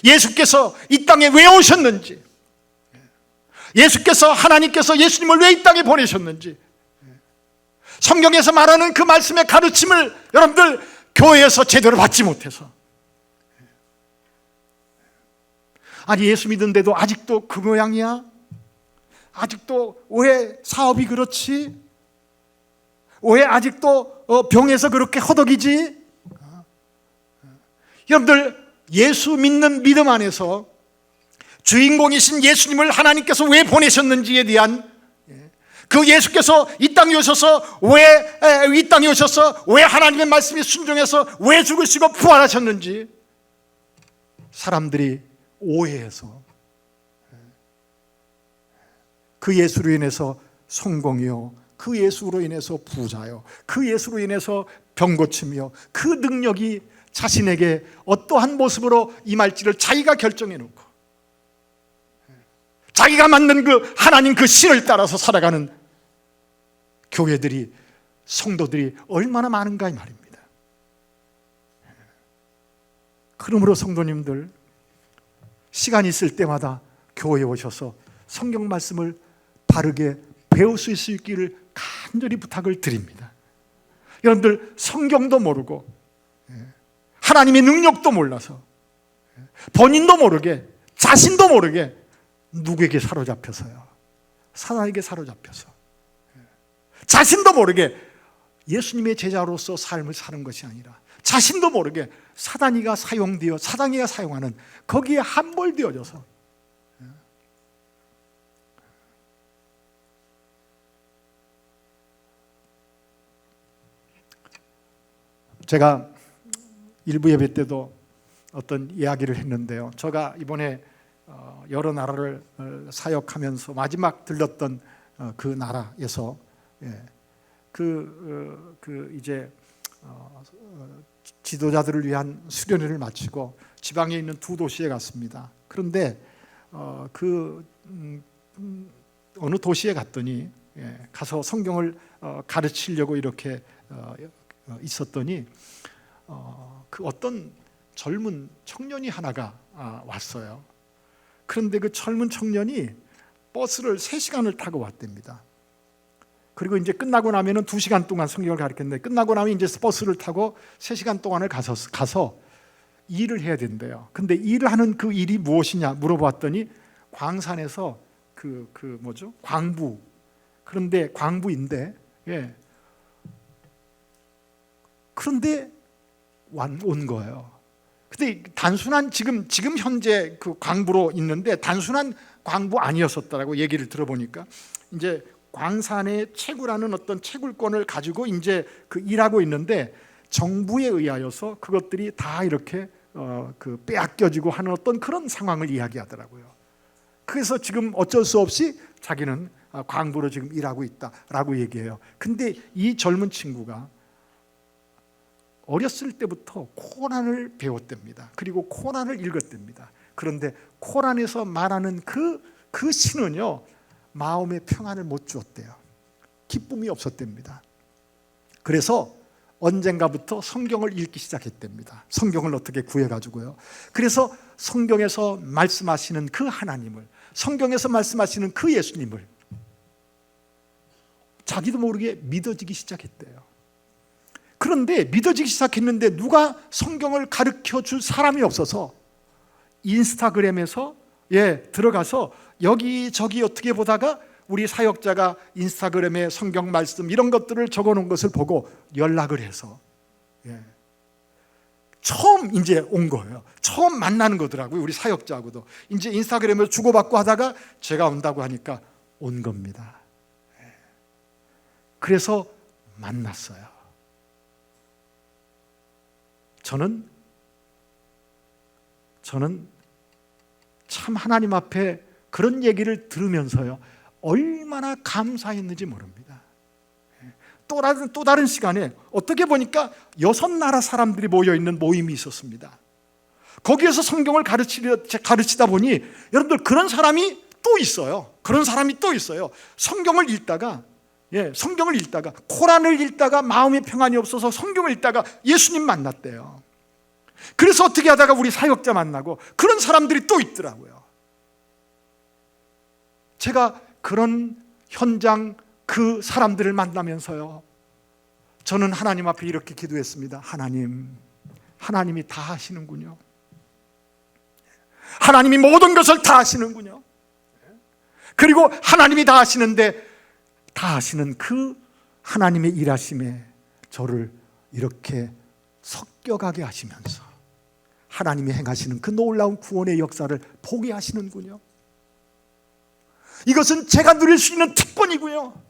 예수께서 이 땅에 왜 오셨는지, 예수께서, 하나님께서 예수님을 왜 이 땅에 보내셨는지, 성경에서 말하는 그 말씀의 가르침을 여러분들 교회에서 제대로 받지 못해서, 아니 예수 믿는데도 아직도 그 모양이야? 아직도 왜 사업이 그렇지? 왜 아직도 병에서 그렇게 허덕이지? 여러분들 예수 믿는 믿음 안에서 주인공이신 예수님을 하나님께서 왜 보내셨는지에 대한, 그 예수께서 이 땅에 오셔서 왜 하나님의 말씀에 순종해서 왜 죽으시고 부활하셨는지 사람들이 오해해서 그 예수로 인해서 성공이요, 그 예수로 인해서 부자요, 그 예수로 인해서 병 고침이요, 그 능력이 자신에게 어떠한 모습으로 임할지를 자기가 결정해 놓고 자기가 만든 그 하나님 그 신을 따라서 살아가는 교회들이, 성도들이 얼마나 많은가 이 말입니다. 그러므로 성도님들, 시간 있을 때마다 교회에 오셔서 성경 말씀을 바르게 배울 수 있기를 간절히 부탁을 드립니다. 여러분들 성경도 모르고 하나님의 능력도 몰라서 본인도 모르게, 자신도 모르게 누구에게 사로잡혀서요, 사단에게 사로잡혀서 자신도 모르게 예수님의 제자로서 삶을 사는 것이 아니라 자신도 모르게 사단이가 사용하는 거기에 함몰되어져서 제가 일부 예배 때도 어떤 이야기를 했는데요. 제가 이번에 여러 나라를 사역하면서 마지막 들렀던 그 나라에서 이제 지도자들을 위한 수련회를 마치고 지방에 있는 두 도시에 갔습니다. 그런데 어느 도시에 갔더니 가서 성경을 가르치려고 이렇게 있었더니 그 어떤 젊은 청년이 하나가 왔어요. 그런데 그 젊은 청년이 버스를 3시간을 타고 왔답니다. 그리고 이제 끝나고 나면은 2시간 동안 성경을 가르쳤는데, 끝나고 나면 이제 버스를 타고 3시간 동안을 가서 일을 해야 된대요. 근데 일을 하는 그 일이 무엇이냐 물어봤더니 광산에서 광부. 그런데 광부인데, 그런데 온 거예요. 근데 단순한 지금 현재 그 광부로 있는데 단순한 광부 아니었었다라고 얘기를 들어보니까, 이제 광산의 채굴하는 어떤 채굴권을 가지고 이제 그 일하고 있는데 정부에 의하여서 그것들이 다 이렇게 빼앗겨지고 하는 어떤 그런 상황을 이야기하더라고요. 그래서 지금 어쩔 수 없이 자기는 광부로 지금 일하고 있다라고 얘기해요. 근데 이 젊은 친구가 어렸을 때부터 코란을 배웠답니다. 그리고 코란을 읽었답니다. 그런데 코란에서 말하는 그 신은요, 마음의 평안을 못 주었대요. 기쁨이 없었답니다. 그래서 언젠가부터 성경을 읽기 시작했답니다. 성경을 어떻게 구해가지고요. 그래서 성경에서 말씀하시는 그 하나님을, 성경에서 말씀하시는 그 예수님을 자기도 모르게 믿어지기 시작했대요. 그런데 믿어지기 시작했는데 누가 성경을 가르쳐 줄 사람이 없어서 인스타그램에서 들어가서 여기저기 어떻게 보다가 우리 사역자가 인스타그램에 성경 말씀 이런 것들을 적어놓은 것을 보고 연락을 해서 처음 이제 온 거예요. 처음 만나는 거더라고요. 우리 사역자하고도 이제 인스타그램을 주고받고 하다가 제가 온다고 하니까 온 겁니다. 그래서 만났어요. 저는 참 하나님 앞에 그런 얘기를 들으면서요, 얼마나 감사했는지 모릅니다. 또 다른 시간에 어떻게 보니까 6나라 사람들이 모여있는 모임이 있었습니다. 거기에서 성경을 가르치다 보니 여러분들 그런 사람이 또 있어요. 성경을 읽다가 코란을 읽다가 마음의 평안이 없어서 성경을 읽다가 예수님 만났대요. 그래서 어떻게 하다가 우리 사역자 만나고 그런 사람들이 또 있더라고요. 제가 그런 현장 그 사람들을 만나면서요, 저는 하나님 앞에 이렇게 기도했습니다. 하나님이 다 하시는군요. 하나님이 모든 것을 다 하시는군요. 그리고 하나님이 다 하시는데 다 하시는 그 하나님의 일하심에 저를 이렇게 섞여가게 하시면서 하나님이 행하시는 그 놀라운 구원의 역사를 보게 하시는군요. 이것은 제가 누릴 수 있는 특권이고요.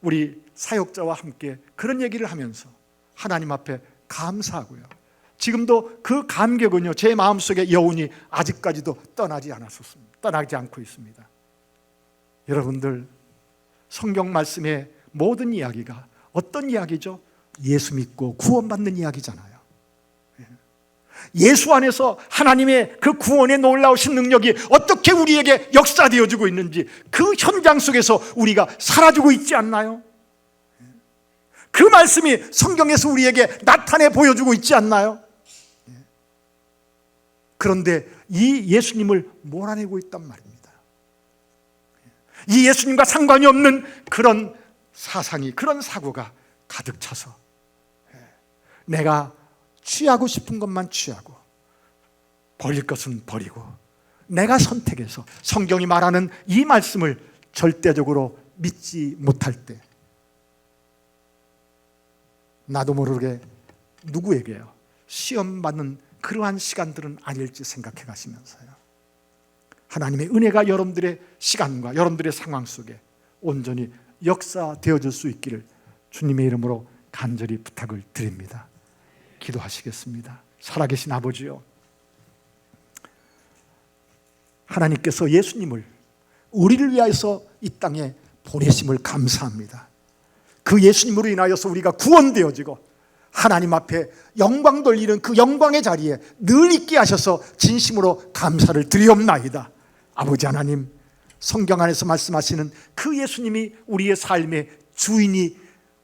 우리 사역자와 함께 그런 얘기를 하면서 하나님 앞에 감사하고요. 지금도 그 감격은요, 제 마음속에 여운이 아직까지도 떠나지 않고 있습니다. 여러분들, 성경 말씀의 모든 이야기가 어떤 이야기죠? 예수 믿고 구원받는 이야기잖아요. 예수 안에서 하나님의 그 구원의 놀라우신 능력이 어떻게 우리에게 역사되어지고 있는지 그 현장 속에서 우리가 살아주고 있지 않나요? 그 말씀이 성경에서 우리에게 나타내 보여주고 있지 않나요? 그런데 이 예수님을 몰아내고 있단 말입니다. 이 예수님과 상관이 없는 그런 사상이, 그런 사고가 가득 차서 내가 취하고 싶은 것만 취하고 버릴 것은 버리고 내가 선택해서 성경이 말하는 이 말씀을 절대적으로 믿지 못할 때 나도 모르게 누구에게요 시험 받는 그러한 시간들은 아닐지 생각해 가시면서요, 하나님의 은혜가 여러분들의 시간과 여러분들의 상황 속에 온전히 역사되어질 수 있기를 주님의 이름으로 간절히 부탁을 드립니다. 기도하시겠습니다. 살아계신 아버지요, 하나님께서 예수님을 우리를 위하여서 이 땅에 보내심을 감사합니다. 그 예수님으로 인하여서 우리가 구원되어지고 하나님 앞에 영광 돌리는 그 영광의 자리에 늘 있게 하셔서 진심으로 감사를 드리옵나이다. 아버지 하나님, 성경 안에서 말씀하시는 그 예수님이 우리의 삶의 주인이,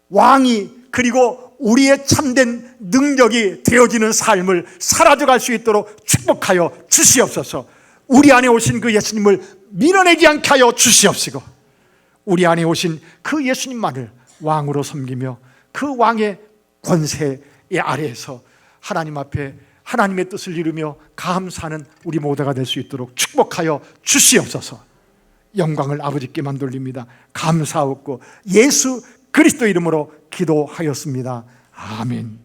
왕이, 그리고 우리의 참된 능력이 되어지는 삶을 살아갈 수 있도록 축복하여 주시옵소서. 우리 안에 오신 그 예수님을 밀어내지 않게 하여 주시옵시고, 우리 안에 오신 그 예수님만을 왕으로 섬기며 그 왕의 권세의 아래에서 하나님 앞에 하나님의 뜻을 이루며 감사하는 우리 모두가 될 수 있도록 축복하여 주시옵소서. 영광을 아버지께만 돌립니다. 감사하옵고 예수 그리스도 이름으로 기도하였습니다. 아멘.